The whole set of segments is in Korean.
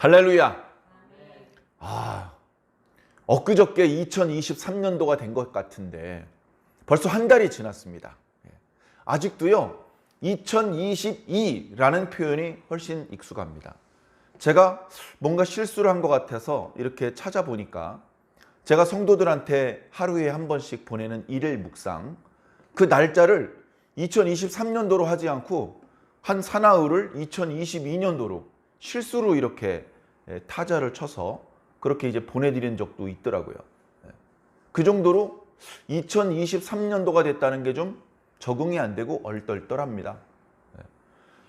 할렐루야. 엊그저께 2023년도가 된 것 같은데 벌써 한 달이 지났습니다. 아직도요 2022라는 표현이 훨씬 익숙합니다. 제가 뭔가 실수를 한 것 같아서 이렇게 찾아보니까 제가 성도들한테 하루에 한 번씩 보내는 일일 묵상, 그 날짜를 2023년도로 하지 않고 한 사나흘을 2022년도로 실수로 이렇게 타자를 쳐서 그렇게 이제 보내드린 적도 있더라고요. 그 정도로 2023년도가 됐다는 게 좀 적응이 안 되고 얼떨떨합니다.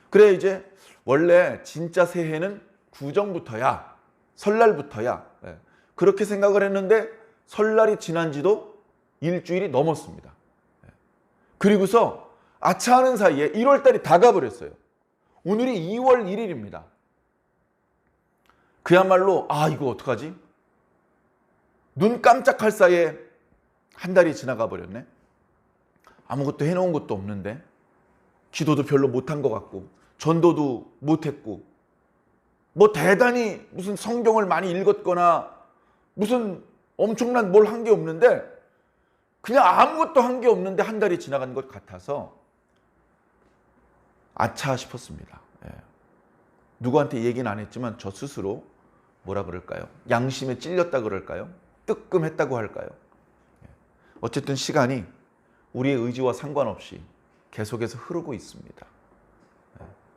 그래 이제 원래 진짜 새해는 구정부터야, 설날부터야, 그렇게 생각을 했는데 설날이 지난 지도 일주일이 넘었습니다. 그리고서 아차하는 사이에 1월달이 다 가버렸어요. 오늘이 2월 1일입니다. 그야말로 이거 어떡하지? 눈 깜짝할 사이에 한 달이 지나가 버렸네. 아무것도 해놓은 것도 없는데, 기도도 별로 못한 것 같고 전도도 못했고, 뭐 대단히 무슨 성경을 많이 읽었거나 무슨 엄청난 뭘 한 게 없는데, 그냥 아무것도 한 게 없는데 한 달이 지나간 것 같아서 아차 싶었습니다. 누구한테 얘기는 안 했지만 저 스스로 뭐라 그럴까요? 양심에 찔렸다 그럴까요? 뜨끔했다고 할까요? 어쨌든 시간이 우리의 의지와 상관없이 계속해서 흐르고 있습니다.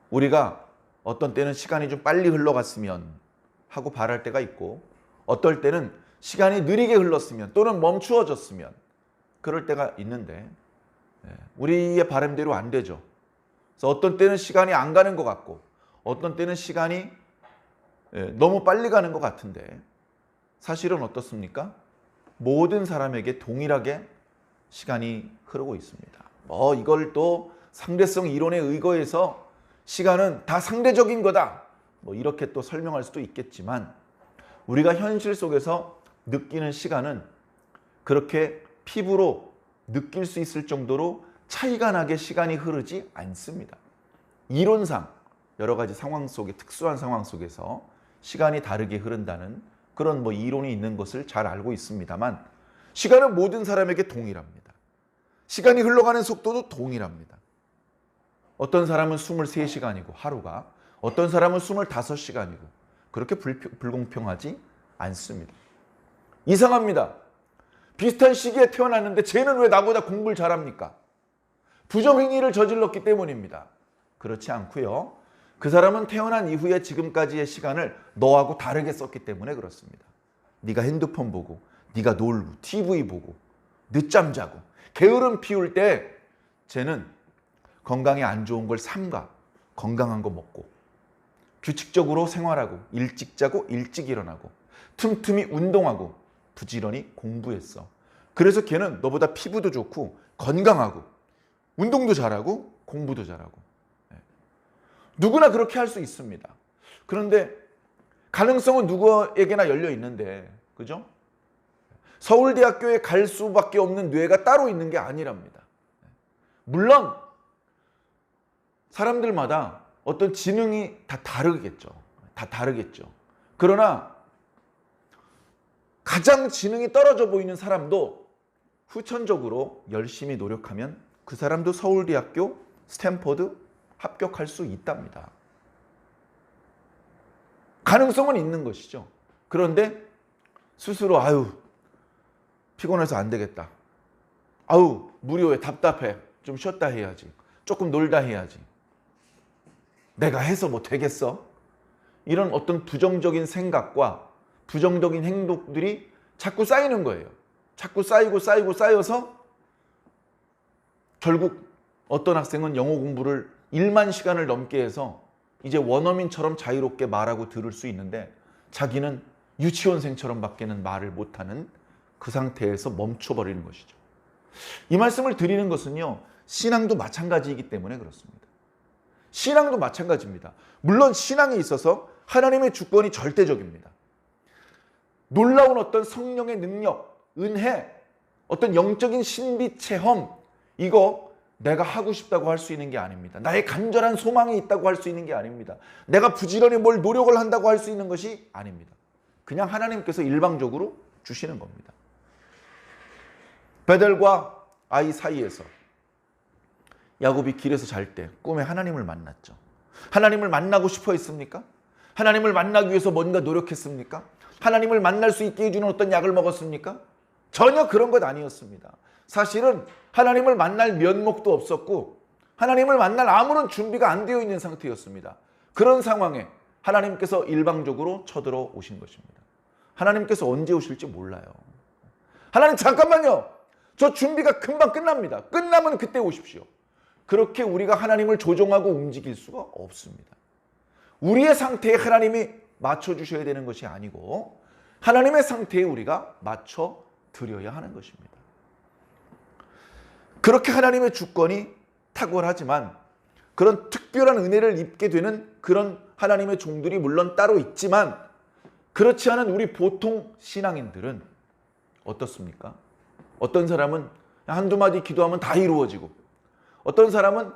우리가 어떤 때는 시간이 좀 빨리 흘러갔으면 하고 바랄 때가 있고, 어떨 때는 시간이 느리게 흘렀으면 또는 멈추어졌으면 그럴 때가 있는데, 우리의 바람대로 안 되죠. 그래서 어떤 때는 시간이 안 가는 것 같고, 어떤 때는 시간이 너무 빨리 가는 것 같은데, 사실은 어떻습니까? 모든 사람에게 동일하게 시간이 흐르고 있습니다. 이걸 또 상대성 이론에 의거해서 시간은 다 상대적인 거다, 이렇게 또 설명할 수도 있겠지만, 우리가 현실 속에서 느끼는 시간은 그렇게 피부로 느낄 수 있을 정도로 차이가 나게 시간이 흐르지 않습니다. 이론상 여러 가지 상황 속에, 특수한 상황 속에서 시간이 다르게 흐른다는 그런 이론이 있는 것을 잘 알고 있습니다만, 시간은 모든 사람에게 동일합니다. 시간이 흘러가는 속도도 동일합니다. 어떤 사람은 23시간이고 하루가, 어떤 사람은 25시간이고, 그렇게 불공평하지 않습니다. 이상합니다. 비슷한 시기에 태어났는데 쟤는 왜 나보다 공부를 잘합니까? 부정행위를 저질렀기 때문입니다. 그렇지 않고요. 그 사람은 태어난 이후에 지금까지의 시간을 너하고 다르게 썼기 때문에 그렇습니다. 네가 핸드폰 보고, 네가 놀고, TV 보고, 늦잠 자고, 게으름 피울 때 쟤는 건강에 안 좋은 걸 삼가, 건강한 거 먹고, 규칙적으로 생활하고, 일찍 자고 일찍 일어나고, 틈틈이 운동하고, 부지런히 공부했어. 그래서 걔는 너보다 피부도 좋고 건강하고 운동도 잘하고 공부도 잘하고. 누구나 그렇게 할 수 있습니다. 그런데 가능성은 누구에게나 열려 있는데, 그죠? 서울대학교에 갈 수밖에 없는 뇌가 따로 있는 게 아니랍니다. 물론 사람들마다 어떤 지능이 다 다르겠죠. 다 다르겠죠. 그러나 가장 지능이 떨어져 보이는 사람도 후천적으로 열심히 노력하면 그 사람도 서울대학교, 스탠퍼드 합격할 수 있답니다. 가능성은 있는 것이죠. 그런데 스스로 피곤해서 안 되겠다. 무료해, 답답해. 좀 쉬었다 해야지. 조금 놀다 해야지. 내가 해서 뭐 되겠어? 이런 어떤 부정적인 생각과 부정적인 행동들이 자꾸 쌓이는 거예요. 자꾸 쌓여서 결국 어떤 학생은 영어 공부를 1만 시간을 넘게 해서 이제 원어민처럼 자유롭게 말하고 들을 수 있는데, 자기는 유치원생처럼 밖에는 말을 못하는 그 상태에서 멈춰버리는 것이죠. 이 말씀을 드리는 것은요, 신앙도 마찬가지이기 때문에 그렇습니다. 신앙도 마찬가지입니다. 물론 신앙에 있어서 하나님의 주권이 절대적입니다. 놀라운 어떤 성령의 능력, 은혜, 어떤 영적인 신비 체험, 이거 내가 하고 싶다고 할 수 있는 게 아닙니다. 나의 간절한 소망이 있다고 할 수 있는 게 아닙니다. 내가 부지런히 뭘 노력을 한다고 할 수 있는 것이 아닙니다. 그냥 하나님께서 일방적으로 주시는 겁니다. 베델과 아이 사이에서 야곱이 길에서 잘 때 꿈에 하나님을 만났죠. 하나님을 만나고 싶어 했습니까? 하나님을 만나기 위해서 뭔가 노력했습니까? 하나님을 만날 수 있게 해주는 어떤 약을 먹었습니까? 전혀 그런 것 아니었습니다. 사실은 하나님을 만날 면목도 없었고 하나님을 만날 아무런 준비가 안 되어 있는 상태였습니다. 그런 상황에 하나님께서 일방적으로 쳐들어오신 것입니다. 하나님께서 언제 오실지 몰라요. 하나님 잠깐만요. 저 준비가 금방 끝납니다. 끝나면 그때 오십시오. 그렇게 우리가 하나님을 조종하고 움직일 수가 없습니다. 우리의 상태에 하나님이 맞춰주셔야 되는 것이 아니고 하나님의 상태에 우리가 맞춰드려야 하는 것입니다. 그렇게 하나님의 주권이 탁월하지만 그런 특별한 은혜를 입게 되는 그런 하나님의 종들이 물론 따로 있지만 그렇지 않은 우리 보통 신앙인들은 어떻습니까? 어떤 사람은 한두 마디 기도하면 다 이루어지고 어떤 사람은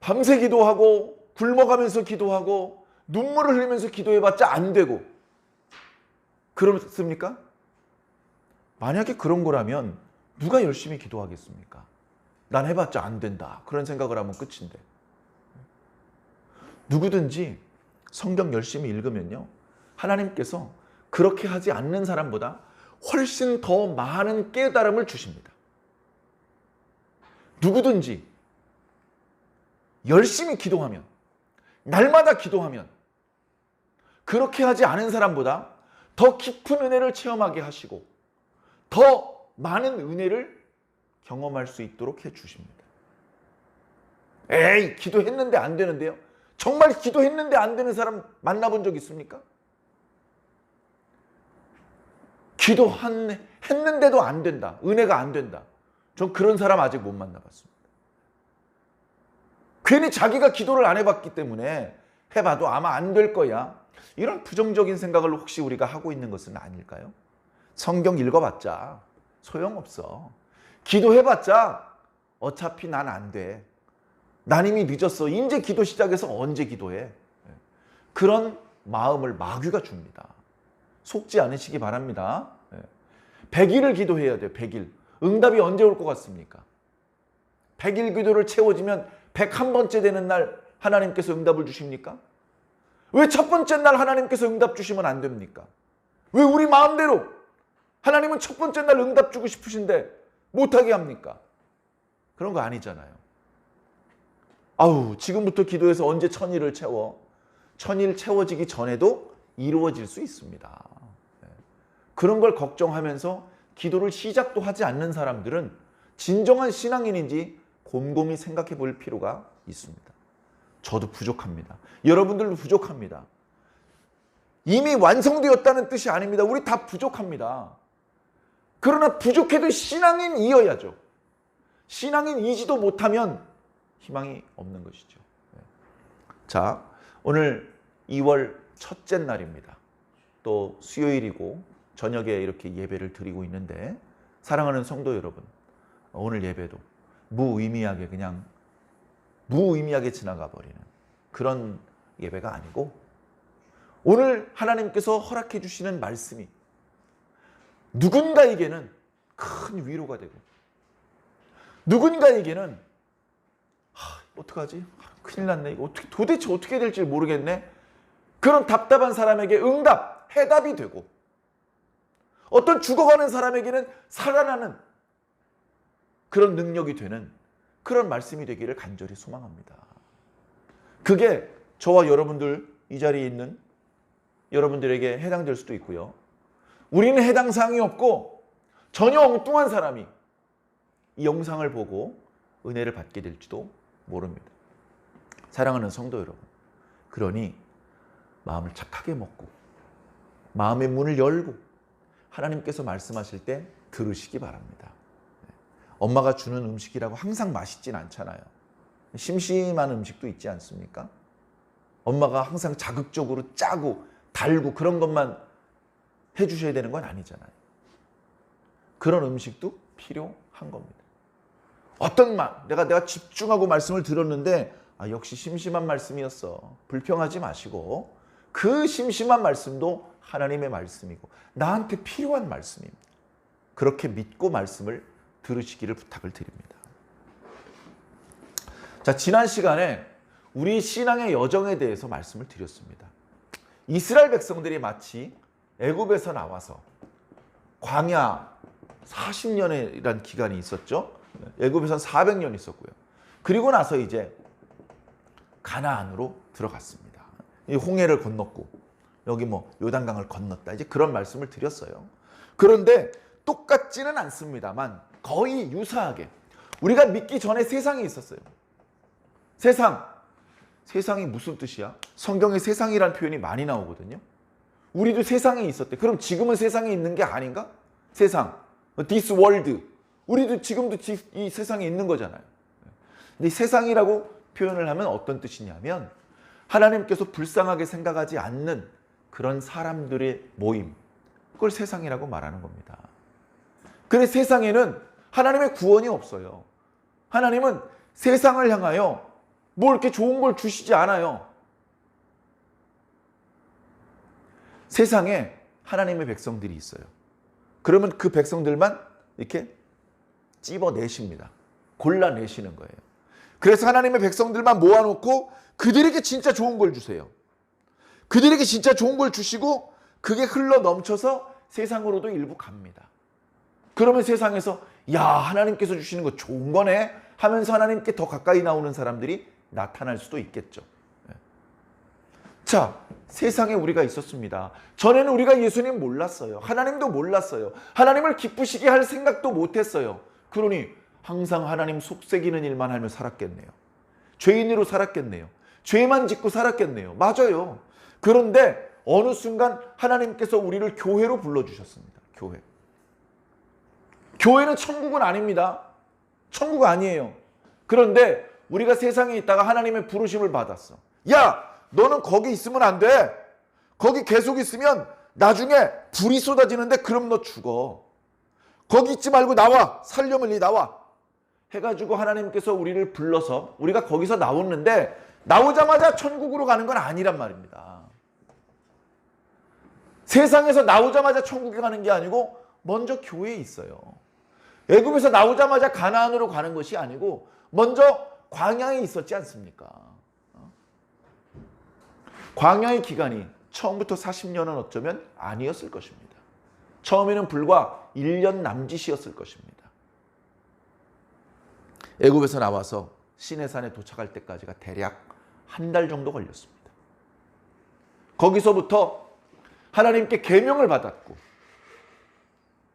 밤새 기도하고 굶어가면서 기도하고 눈물을 흘리면서 기도해봤자 안 되고 그렇습니까? 만약에 그런 거라면 누가 열심히 기도하겠습니까? 난 해봤자 안 된다. 그런 생각을 하면 끝인데. 누구든지 성경 열심히 읽으면요. 하나님께서 그렇게 하지 않는 사람보다 훨씬 더 많은 깨달음을 주십니다. 누구든지 열심히 기도하면, 날마다 기도하면 그렇게 하지 않은 사람보다 더 깊은 은혜를 체험하게 하시고 더 많은 은혜를 경험할 수 있도록 해주십니다. 에이, 기도했는데 안 되는데요? 정말 기도했는데 안 되는 사람 만나본 적 있습니까? 기도했는데도 안 된다. 은혜가 안 된다. 전 그런 사람 아직 못 만나봤습니다. 괜히 자기가 기도를 안 해봤기 때문에 해봐도 아마 안 될 거야. 이런 부정적인 생각을 혹시 우리가 하고 있는 것은 아닐까요? 성경 읽어봤자 소용없어. 기도해봤자 어차피 난 안 돼. 난 이미 늦었어. 이제 기도 시작해서 언제 기도해? 그런 마음을 마귀가 줍니다. 속지 않으시기 바랍니다. 100일을 기도해야 돼요. 100일. 응답이 언제 올 것 같습니까? 100일 기도를 채워지면 101번째 되는 날 하나님께서 응답을 주십니까? 왜 첫 번째 날 하나님께서 응답 주시면 안 됩니까? 왜 우리 마음대로 하나님은 첫 번째 날 응답 주고 싶으신데 못하게 합니까? 그런 거 아니잖아요. 아우, 지금부터 기도해서 언제 1000일을 채워? 1000일 채워지기 전에도 이루어질 수 있습니다. 그런 걸 걱정하면서 기도를 시작도 하지 않는 사람들은 진정한 신앙인인지 곰곰이 생각해 볼 필요가 있습니다. 저도 부족합니다. 여러분들도 부족합니다. 이미 완성되었다는 뜻이 아닙니다. 우리 다 부족합니다. 그러나 부족해도 신앙인이어야죠. 신앙인이지도 못하면 희망이 없는 것이죠. 자, 오늘 2월 첫째 날입니다. 또 수요일이고 저녁에 이렇게 예배를 드리고 있는데 사랑하는 성도 여러분, 오늘 예배도 무의미하게 그냥 무의미하게 지나가 버리는 그런 예배가 아니고 오늘 하나님께서 허락해 주시는 말씀이 누군가에게는 큰 위로가 되고 누군가에게는 어떡하지? 큰일 났네. 이거 도대체 어떻게 될지 모르겠네. 그런 답답한 사람에게 응답, 해답이 되고 어떤 죽어가는 사람에게는 살아나는 그런 능력이 되는 그런 말씀이 되기를 간절히 소망합니다. 그게 저와 여러분들 이 자리에 있는 여러분들에게 해당될 수도 있고요. 우리는 해당 사항이 없고 전혀 엉뚱한 사람이 이 영상을 보고 은혜를 받게 될지도 모릅니다. 사랑하는 성도 여러분, 그러니 마음을 착하게 먹고 마음의 문을 열고 하나님께서 말씀하실 때 들으시기 바랍니다. 엄마가 주는 음식이라고 항상 맛있진 않잖아요. 심심한 음식도 있지 않습니까? 엄마가 항상 자극적으로 짜고 달고 그런 것만 해주셔야 되는 건 아니잖아요. 그런 음식도 필요한 겁니다. 어떤 내가 집중하고 말씀을 들었는데 역시 심심한 말씀이었어. 불평하지 마시고 그 심심한 말씀도 하나님의 말씀이고 나한테 필요한 말씀입니다. 그렇게 믿고 말씀을 들으시기를 부탁을 드립니다. 자, 지난 시간에 우리 신앙의 여정에 대해서 말씀을 드렸습니다. 이스라엘 백성들이 마치 애굽에서 나와서 광야 40년이라는 기간이 있었죠. 애굽에서는 400년 있었고요. 그리고 나서 이제 가나안으로 들어갔습니다. 이 홍해를 건넜고 여기 요단강을 건넜다. 이제 그런 말씀을 드렸어요. 그런데 똑같지는 않습니다만 거의 유사하게 우리가 믿기 전에 세상이 있었어요. 세상이 무슨 뜻이야? 성경에 세상이라는 표현이 많이 나오거든요. 우리도 세상에 있었대. 그럼 지금은 세상에 있는 게 아닌가? 세상, this world. 우리도 지금도 이 세상에 있는 거잖아요. 근데 세상이라고 표현을 하면 어떤 뜻이냐면 하나님께서 불쌍하게 생각하지 않는 그런 사람들의 모임, 그걸 세상이라고 말하는 겁니다. 그런데 세상에는 하나님의 구원이 없어요. 하나님은 세상을 향하여 뭐 이렇게 좋은 걸 주시지 않아요. 세상에 하나님의 백성들이 있어요. 그러면 그 백성들만 이렇게 찝어내십니다. 골라내시는 거예요. 그래서 하나님의 백성들만 모아놓고 그들에게 진짜 좋은 걸 주세요. 그들에게 진짜 좋은 걸 주시고 그게 흘러 넘쳐서 세상으로도 일부 갑니다. 그러면 세상에서 야, 하나님께서 주시는 거 좋은 거네 하면서 하나님께 더 가까이 나오는 사람들이 나타날 수도 있겠죠. 자, 세상에 우리가 있었습니다. 전에는 우리가 예수님 몰랐어요. 하나님도 몰랐어요. 하나님을 기쁘시게 할 생각도 못했어요. 그러니 항상 하나님 속삭이는 일만 하며 살았겠네요. 죄인으로 살았겠네요. 죄만 짓고 살았겠네요. 맞아요. 그런데 어느 순간 하나님께서 우리를 교회로 불러주셨습니다. 교회는 천국은 아닙니다. 천국 아니에요. 그런데 우리가 세상에 있다가 하나님의 부르심을 받았어. 야, 너는 거기 있으면 안 돼. 거기 계속 있으면 나중에 불이 쏟아지는데 그럼 너 죽어. 거기 있지 말고 나와. 살려면 나와. 해가지고 하나님께서 우리를 불러서 우리가 거기서 나오는데 나오자마자 천국으로 가는 건 아니란 말입니다. 세상에서 나오자마자 천국에 가는 게 아니고 먼저 교회에 있어요. 애굽에서 나오자마자 가나안으로 가는 것이 아니고 먼저 광야에 있었지 않습니까? 광야의 기간이 처음부터 40년은 어쩌면 아니었을 것입니다. 처음에는 불과 1년 남짓이었을 것입니다. 애굽에서 나와서 시내산에 도착할 때까지가 대략 한 달 정도 걸렸습니다. 거기서부터 하나님께 계명을 받았고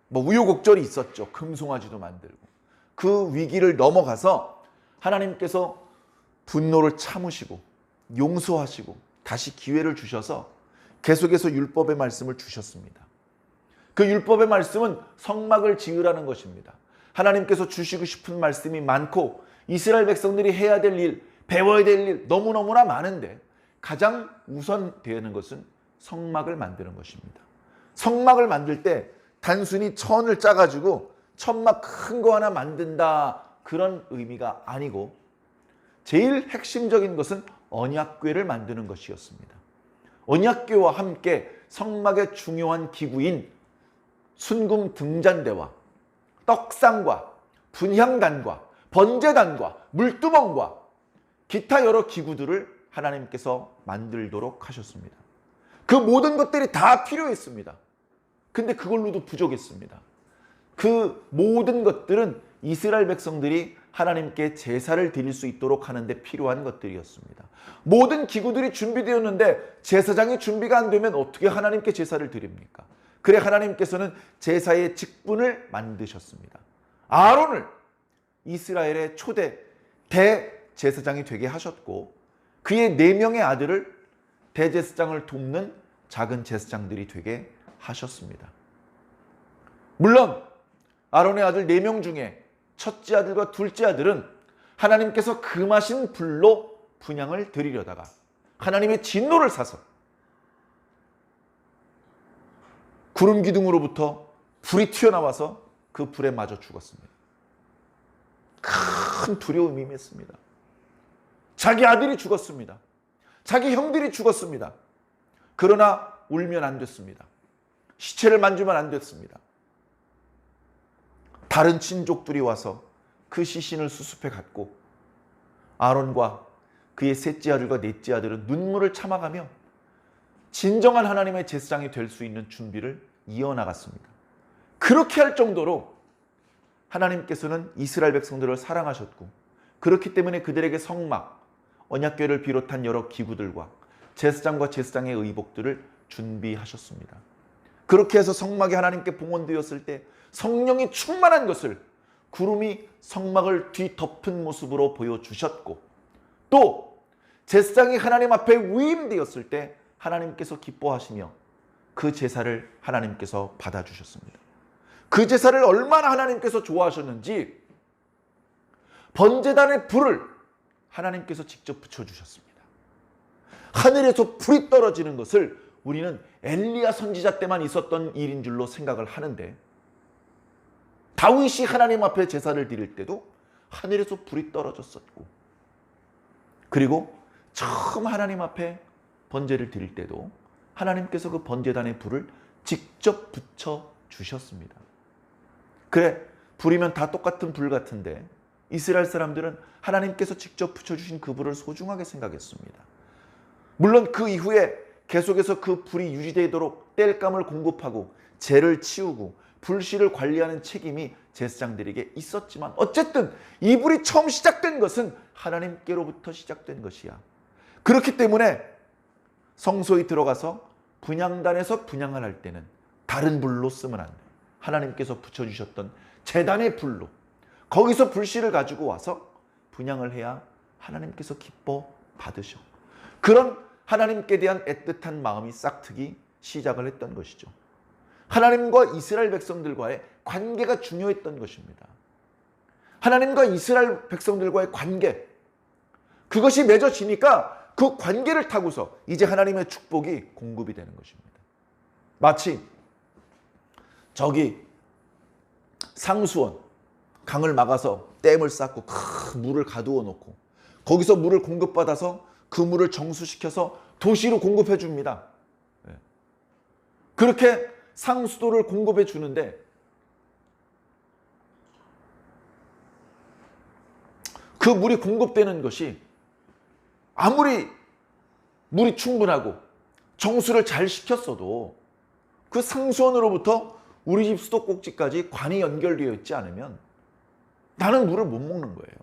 우여곡절이 있었죠. 금송아지도 만들고 그 위기를 넘어가서 하나님께서 분노를 참으시고 용서하시고 다시 기회를 주셔서 계속해서 율법의 말씀을 주셨습니다. 그 율법의 말씀은 성막을 지으라는 것입니다. 하나님께서 주시고 싶은 말씀이 많고 이스라엘 백성들이 해야 될 일, 배워야 될 일 너무너무나 많은데 가장 우선되는 것은 성막을 만드는 것입니다. 성막을 만들 때 단순히 천을 짜가지고 천막 큰 거 하나 만든다 그런 의미가 아니고 제일 핵심적인 것은 언약궤를 만드는 것이었습니다. 언약궤와 함께 성막의 중요한 기구인 순금 등잔대와 떡상과 분향단과 번제단과 물두멍과 기타 여러 기구들을 하나님께서 만들도록 하셨습니다. 그 모든 것들이 다 필요했습니다. 근데 그걸로도 부족했습니다. 그 모든 것들은 이스라엘 백성들이 하나님께 제사를 드릴 수 있도록 하는데 필요한 것들이었습니다. 모든 기구들이 준비되었는데 제사장이 준비가 안 되면 어떻게 하나님께 제사를 드립니까? 그래 하나님께서는 제사의 직분을 만드셨습니다. 아론을 이스라엘의 초대 대제사장이 되게 하셨고 그의 4명의 아들을 대제사장을 돕는 작은 제사장들이 되게 하셨습니다. 물론 아론의 아들 4명 중에 첫째 아들과 둘째 아들은 하나님께서 금하신 불로 분향을 드리려다가 하나님의 진노를 사서 구름 기둥으로부터 불이 튀어나와서 그 불에 맞아 죽었습니다. 큰 두려움이 임했습니다. 자기 아들이 죽었습니다. 자기 형들이 죽었습니다. 그러나 울면 안 됐습니다. 시체를 만지면 안 됐습니다. 다른 친족들이 와서 그 시신을 수습해 갔고 아론과 그의 셋째 아들과 넷째 아들은 눈물을 참아가며 진정한 하나님의 제사장이 될 수 있는 준비를 이어나갔습니다. 그렇게 할 정도로 하나님께서는 이스라엘 백성들을 사랑하셨고 그렇기 때문에 그들에게 성막, 언약궤를 비롯한 여러 기구들과 제사장과 제사장의 의복들을 준비하셨습니다. 그렇게 해서 성막이 하나님께 봉헌되었을 때 성령이 충만한 것을 구름이 성막을 뒤덮은 모습으로 보여주셨고 또 제사장이 하나님 앞에 위임되었을 때 하나님께서 기뻐하시며 그 제사를 하나님께서 받아주셨습니다. 그 제사를 얼마나 하나님께서 좋아하셨는지 번제단의 불을 하나님께서 직접 붙여주셨습니다. 하늘에서 불이 떨어지는 것을 우리는 엘리야 선지자 때만 있었던 일인 줄로 생각을 하는데 다윗이 하나님 앞에 제사를 드릴 때도 하늘에서 불이 떨어졌었고 그리고 처음 하나님 앞에 번제를 드릴 때도 하나님께서 그 번제단의 불을 직접 붙여주셨습니다. 그래, 불이면 다 똑같은 불 같은데 이스라엘 사람들은 하나님께서 직접 붙여주신 그 불을 소중하게 생각했습니다. 물론 그 이후에 계속해서 그 불이 유지되도록 땔감을 공급하고 재를 치우고 불씨를 관리하는 책임이 제사장들에게 있었지만 어쨌든 이 불이 처음 시작된 것은 하나님께로부터 시작된 것이야. 그렇기 때문에 성소에 들어가서 분향단에서 분향을 할 때는 다른 불로 쓰면 안 돼. 하나님께서 붙여주셨던 제단의 불로 거기서 불씨를 가지고 와서 분향을 해야 하나님께서 기뻐 받으셔. 그런 하나님께 대한 애틋한 마음이 싹트기 시작을 했던 것이죠. 하나님과 이스라엘 백성들과의 관계가 중요했던 것입니다. 하나님과 이스라엘 백성들과의 관계, 그것이 맺어지니까 그 관계를 타고서 이제 하나님의 축복이 공급이 되는 것입니다. 마치 저기 상수원, 강을 막아서 댐을 쌓고 큰 물을 가두어 놓고 거기서 물을 공급받아서 그 물을 정수시켜서 도시로 공급해 줍니다. 그렇게 상수도를 공급해 주는데 그 물이 공급되는 것이 아무리 물이 충분하고 정수를 잘 시켰어도 그 상수원으로부터 우리 집 수도꼭지까지 관이 연결되어 있지 않으면 나는 물을 못 먹는 거예요.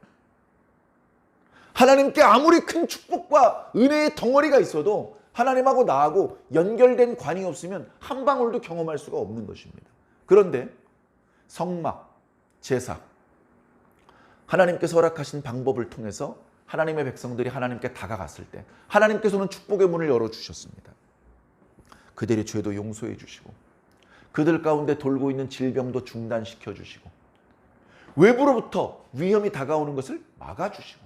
하나님께 아무리 큰 축복과 은혜의 덩어리가 있어도 하나님하고 나하고 연결된 관이 없으면 한 방울도 경험할 수가 없는 것입니다. 그런데 성막, 제사, 하나님께서 허락하신 방법을 통해서 하나님의 백성들이 하나님께 다가갔을 때 하나님께서는 축복의 문을 열어주셨습니다. 그들의 죄도 용서해 주시고 그들 가운데 돌고 있는 질병도 중단시켜 주시고 외부로부터 위험이 다가오는 것을 막아주시고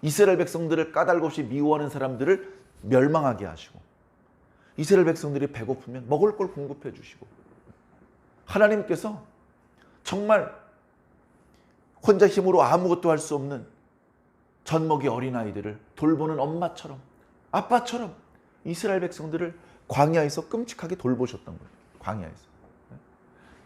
이스라엘 백성들을 까닭없이 미워하는 사람들을 멸망하게 하시고 이스라엘 백성들이 배고프면 먹을 걸 공급해 주시고 하나님께서 정말 혼자 힘으로 아무것도 할 수 없는 젖먹이 어린아이들을 돌보는 엄마처럼 아빠처럼 이스라엘 백성들을 광야에서 끔찍하게 돌보셨던 거예요. 광야에서.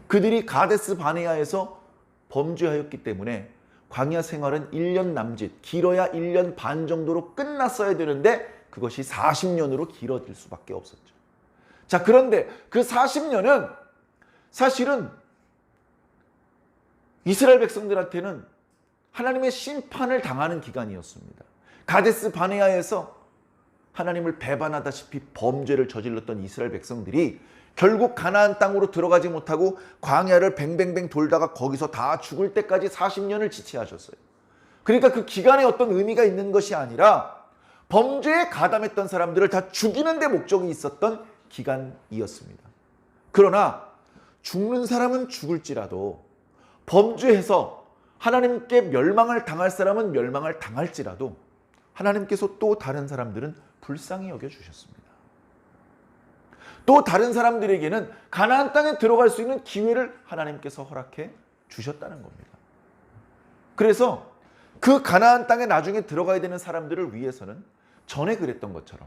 그들이 가데스 바네아에서 범죄하였기 때문에 광야 생활은 1년 남짓, 길어야 1년 반 정도로 끝났어야 되는데 그것이 40년으로 길어질 수밖에 없었죠. 자, 그런데 그 40년은 사실은 이스라엘 백성들한테는 하나님의 심판을 당하는 기간이었습니다. 가데스 바네아에서 하나님을 배반하다시피 범죄를 저질렀던 이스라엘 백성들이 결국 가나안 땅으로 들어가지 못하고 광야를 뱅뱅뱅 돌다가 거기서 다 죽을 때까지 40년을 지체하셨어요. 그러니까 그 기간에 어떤 의미가 있는 것이 아니라 범죄에 가담했던 사람들을 다 죽이는 데 목적이 있었던 기간이었습니다. 그러나 죽는 사람은 죽을지라도 범죄해서 하나님께 멸망을 당할 사람은 멸망을 당할지라도 하나님께서 또 다른 사람들은 불쌍히 여겨주셨습니다. 또 다른 사람들에게는 가나안 땅에 들어갈 수 있는 기회를 하나님께서 허락해 주셨다는 겁니다. 그래서 그 가나안 땅에 나중에 들어가야 되는 사람들을 위해서는 전에 그랬던 것처럼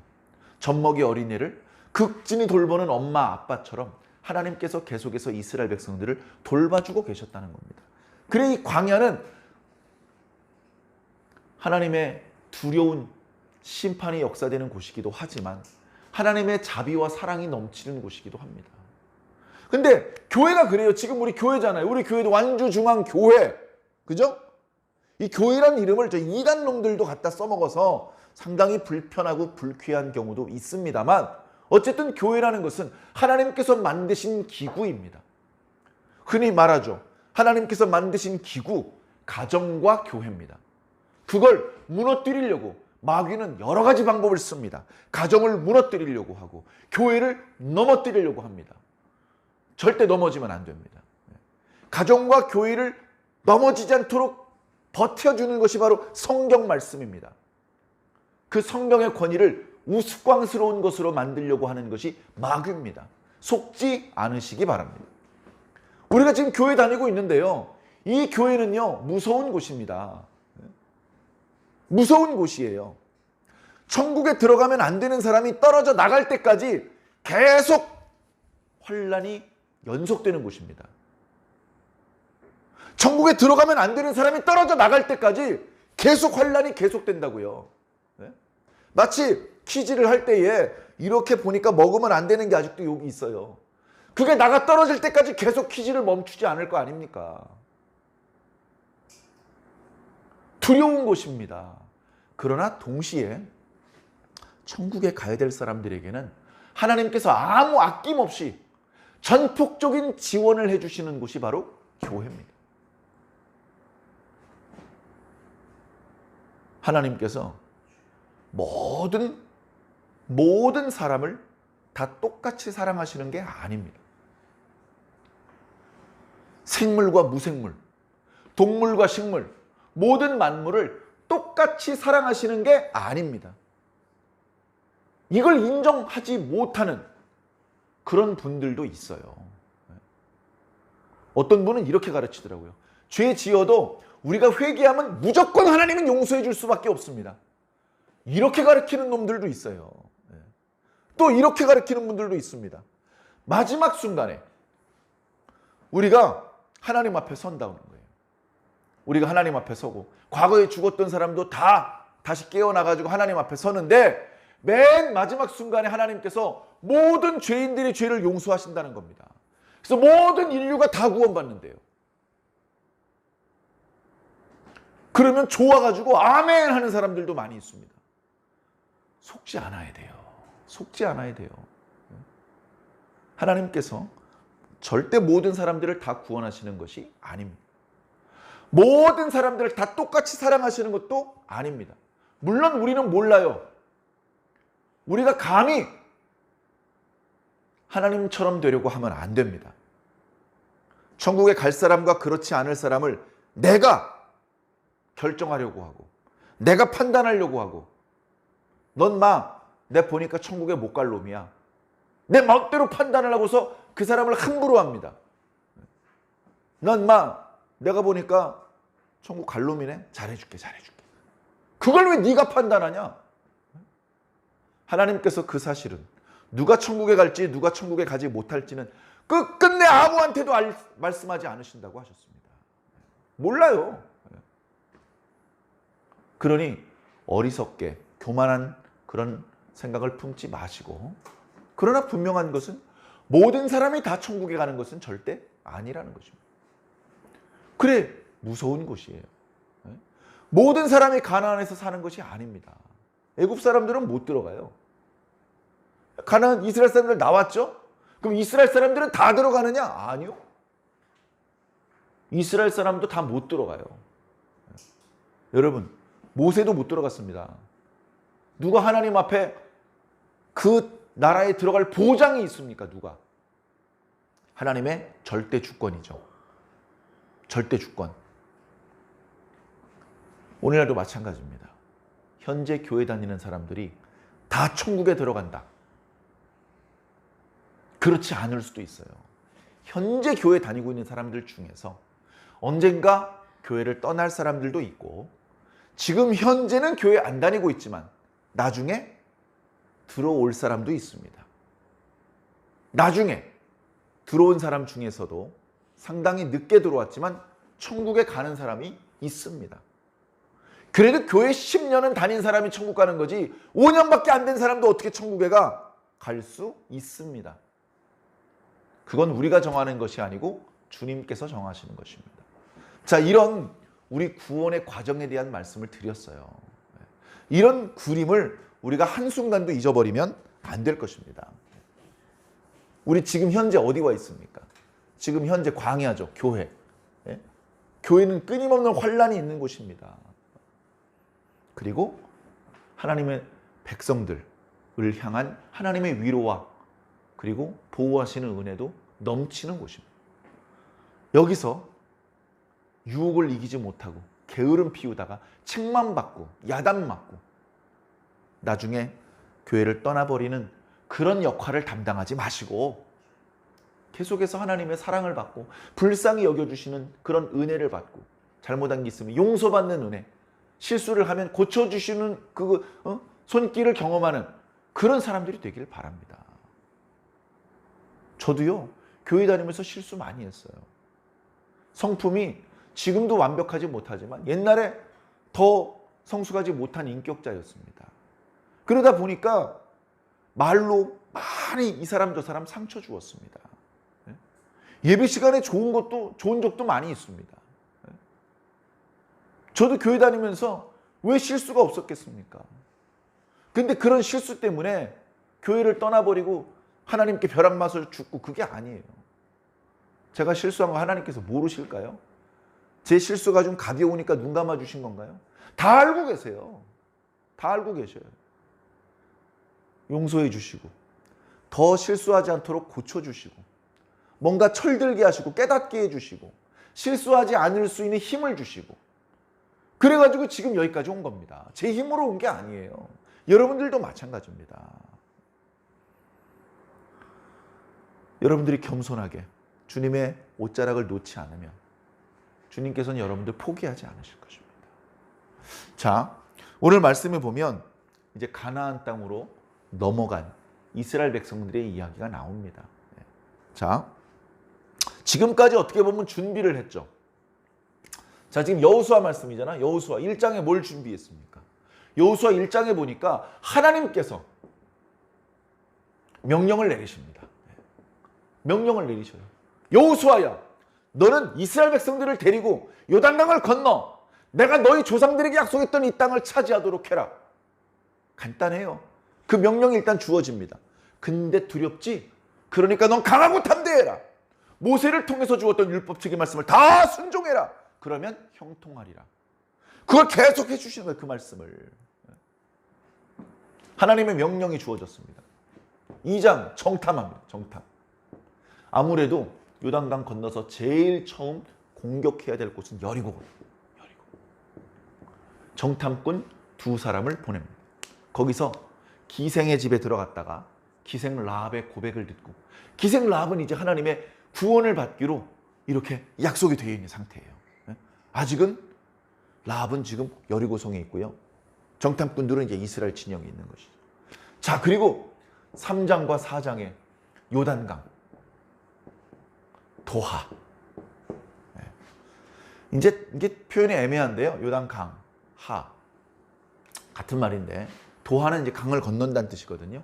젖먹이 어린애를 극진히 돌보는 엄마 아빠처럼 하나님께서 계속해서 이스라엘 백성들을 돌봐주고 계셨다는 겁니다. 그래 이 광야는 하나님의 두려운 심판이 역사되는 곳이기도 하지만 하나님의 자비와 사랑이 넘치는 곳이기도 합니다. 근데 교회가 그래요. 지금 우리 교회잖아요. 우리 교회도 완주중앙교회. 그죠? 이 교회라는 이름을 저 이단 놈들도 갖다 써먹어서 상당히 불편하고 불쾌한 경우도 있습니다만 어쨌든 교회라는 것은 하나님께서 만드신 기구입니다. 흔히 말하죠. 하나님께서 만드신 기구, 가정과 교회입니다. 그걸 무너뜨리려고 마귀는 여러 가지 방법을 씁니다. 가정을 무너뜨리려고 하고 교회를 넘어뜨리려고 합니다. 절대 넘어지면 안 됩니다. 가정과 교회를 넘어지지 않도록 버텨주는 것이 바로 성경 말씀입니다. 그 성경의 권위를 우스꽝스러운 것으로 만들려고 하는 것이 마귀입니다. 속지 않으시기 바랍니다. 우리가 지금 교회 다니고 있는데요. 이 교회는요, 무서운 곳입니다. 무서운 곳이에요. 천국에 들어가면 안 되는 사람이 떨어져 나갈 때까지 계속 환난이 연속되는 곳입니다. 천국에 들어가면 안 되는 사람이 떨어져 나갈 때까지 계속 환난이 계속된다고요. 마치 퀴즈를 할 때에 이렇게 보니까 먹으면 안 되는 게 아직도 여기 있어요. 그게 나가 떨어질 때까지 계속 퀴즈를 멈추지 않을 거 아닙니까? 두려운 곳입니다. 그러나 동시에 천국에 가야 될 사람들에게는 하나님께서 아무 아낌없이 전폭적인 지원을 해주시는 곳이 바로 교회입니다. 하나님께서 모든 사람을 다 똑같이 사랑하시는 게 아닙니다. 생물과 무생물, 동물과 식물, 모든 만물을 똑같이 사랑하시는 게 아닙니다. 이걸 인정하지 못하는 그런 분들도 있어요. 어떤 분은 이렇게 가르치더라고요. 죄 지어도 우리가 회개하면 무조건 하나님은 용서해 줄 수밖에 없습니다. 이렇게 가르치는 놈들도 있어요. 또 이렇게 가르치는 분들도 있습니다. 마지막 순간에 우리가 하나님 앞에 선다는 거예요. 우리가 하나님 앞에 서고 과거에 죽었던 사람도 다 다시 깨어나가지고 하나님 앞에 서는데 맨 마지막 순간에 하나님께서 모든 죄인들의 죄를 용서하신다는 겁니다. 그래서 모든 인류가 다 구원받는데요. 그러면 좋아가지고 아멘 하는 사람들도 많이 있습니다. 속지 않아야 돼요. 속지 않아야 돼요. 하나님께서 절대 모든 사람들을 다 구원하시는 것이 아닙니다. 모든 사람들을 다 똑같이 사랑하시는 것도 아닙니다. 물론 우리는 몰라요. 우리가 감히 하나님처럼 되려고 하면 안 됩니다. 천국에 갈 사람과 그렇지 않을 사람을 내가 결정하려고 하고 내가 판단하려고 하고 넌 내 보니까 천국에 못 갈 놈이야. 내 멋대로 판단을 하고서 그 사람을 함부로 합니다. 넌 내가 보니까 천국 갈 놈이네. 잘해줄게. 그걸 왜 네가 판단하냐? 하나님께서 그 사실은 누가 천국에 갈지 누가 천국에 가지 못할지는 끝끝내 아무한테도 말씀하지 않으신다고 하셨습니다. 몰라요. 그러니 어리석게 교만한 그런 생각을 품지 마시고, 그러나 분명한 것은 모든 사람이 다 천국에 가는 것은 절대 아니라는 것입니다. 그래 무서운 곳이에요. 모든 사람이 가나안에서 사는 것이 아닙니다. 애굽 사람들은 못 들어가요. 가나안 이스라엘 사람들 나왔죠? 그럼 이스라엘 사람들은 다 들어가느냐? 아니요. 이스라엘 사람도 다 못 들어가요. 여러분, 모세도 못 들어갔습니다. 누가 하나님 앞에 그 나라에 들어갈 보장이 있습니까? 누가? 하나님의 절대 주권이죠. 절대 주권. 오늘날도 마찬가지입니다. 현재 교회 다니는 사람들이 다 천국에 들어간다. 그렇지 않을 수도 있어요. 현재 교회 다니고 있는 사람들 중에서 언젠가 교회를 떠날 사람들도 있고 지금 현재는 교회 안 다니고 있지만 나중에 들어올 사람도 있습니다. 나중에 들어온 사람 중에서도 상당히 늦게 들어왔지만 천국에 가는 사람이 있습니다. 그래도 교회 10년은 다닌 사람이 천국 가는 거지 5년밖에 안 된 사람도 어떻게 천국에 가? 갈 수 있습니다. 그건 우리가 정하는 것이 아니고 주님께서 정하시는 것입니다. 자, 이런 우리 구원의 과정에 대한 말씀을 드렸어요. 이런 그림을 우리가 한순간도 잊어버리면 안 될 것입니다. 우리 지금 현재 어디 와 있습니까? 지금 현재 광야죠. 교회. 교회는 끊임없는 환란이 있는 곳입니다. 그리고 하나님의 백성들을 향한 하나님의 위로와 그리고 보호하시는 은혜도 넘치는 곳입니다. 여기서 유혹을 이기지 못하고 게으름 피우다가 책만 받고 야단 맞고 나중에 교회를 떠나버리는 그런 역할을 담당하지 마시고 계속해서 하나님의 사랑을 받고 불쌍히 여겨주시는 그런 은혜를 받고 잘못한 게 있으면 용서받는 은혜, 실수를 하면 고쳐주시는 손길을 경험하는 그런 사람들이 되기를 바랍니다. 저도요, 교회 다니면서 실수 많이 했어요. 성품이 지금도 완벽하지 못하지만 옛날에 더 성숙하지 못한 인격자였습니다. 그러다 보니까 말로 많이 이 사람 저 사람 상처 주었습니다. 예배 시간에 좋은 적도 많이 있습니다. 저도 교회 다니면서 왜 실수가 없었겠습니까? 근데 그런 실수 때문에 교회를 떠나버리고 하나님께 벼락맞을 죽고 그게 아니에요. 제가 실수한 거 하나님께서 모르실까요? 제 실수가 좀 가벼우니까 눈 감아 주신 건가요? 다 알고 계세요. 다 알고 계셔요. 용서해 주시고 더 실수하지 않도록 고쳐주시고 뭔가 철들게 하시고 깨닫게 해주시고 실수하지 않을 수 있는 힘을 주시고 그래가지고 지금 여기까지 온 겁니다. 제 힘으로 온 게 아니에요. 여러분들도 마찬가지입니다. 여러분들이 겸손하게 주님의 옷자락을 놓지 않으면 주님께서는 여러분들 포기하지 않으실 것입니다. 자, 오늘 말씀에 보면 이제 가나안 땅으로 넘어간 이스라엘 백성들의 이야기가 나옵니다. 자, 지금까지 어떻게 보면 준비를 했죠. 자, 지금 여호수아 말씀이잖아. 여호수아 1장에 뭘 준비했습니까? 여호수아 1장에 보니까 하나님께서 명령을 내리십니다. 명령을 내리셔요. 여호수아야, 너는 이스라엘 백성들을 데리고 요단강을 건너 내가 너희 조상들에게 약속했던 이 땅을 차지하도록 해라. 간단해요. 그 명령이 일단 주어집니다. 근데 두렵지? 그러니까 넌 강하고 담대해라. 모세를 통해서 주었던 율법책의 말씀을 다 순종해라. 그러면 형통하리라. 그걸 계속 해주시는 거예요. 그 말씀을. 하나님의 명령이 주어졌습니다. 2장 정탐합니다. 정탐. 아무래도 요단강 건너서 제일 처음 공격해야 될 곳은 여리고거든요. 여리고. 정탐꾼 2사람을 보냅니다. 거기서 기생의 집에 들어갔다가 기생 라합의 고백을 듣고 기생 라합은 이제 하나님의 구원을 받기로 이렇게 약속이 되어 있는 상태예요. 아직은 라합은 지금 여리고성에 있고요. 정탐꾼들은 이제 이스라엘 진영에 있는 것이죠. 자, 그리고 3장과 4장에 요단강, 도하. 이제 이게 표현이 애매한데요. 요단강, 하. 같은 말인데 도하는 이제 강을 건넌다는 뜻이거든요.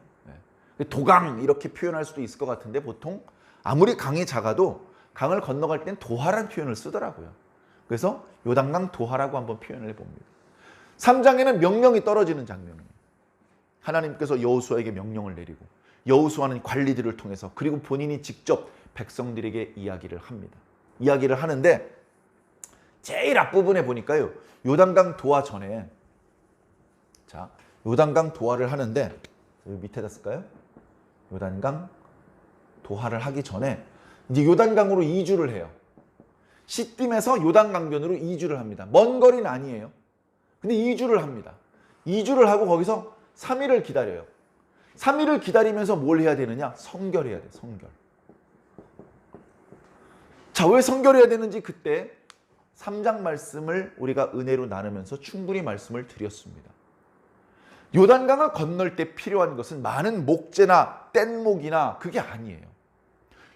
도강 이렇게 표현할 수도 있을 것 같은데 보통 아무리 강이 작아도 강을 건너갈 땐 도하라는 표현을 쓰더라고요. 그래서 요단강 도하라고 한번 표현을 해봅니다. 3장에는 명령이 떨어지는 장면이에요. 하나님께서 여호수아에게 명령을 내리고 여호수아는 관리들을 통해서 그리고 본인이 직접 백성들에게 이야기를 합니다. 이야기를 하는데 제일 앞부분에 보니까요. 요단강 도하 전에 자, 요단강 도하를 하는데 여기 밑에다 쓸까요? 요단강 도하를 하기 전에 이제 요단강으로 이주를 해요. 시딤에서 요단강변으로 이주를 합니다. 먼 거리는 아니에요. 근데 이주를 합니다. 이주를 하고 거기서 3일을 기다려요. 3일을 기다리면서 뭘 해야 되느냐? 성결해야 돼. 성결. 자, 왜 성결해야 되는지 그때 3장 말씀을 우리가 은혜로 나누면서 충분히 말씀을 드렸습니다. 요단강을 건널 때 필요한 것은 많은 목재나 뗏목이나 그게 아니에요.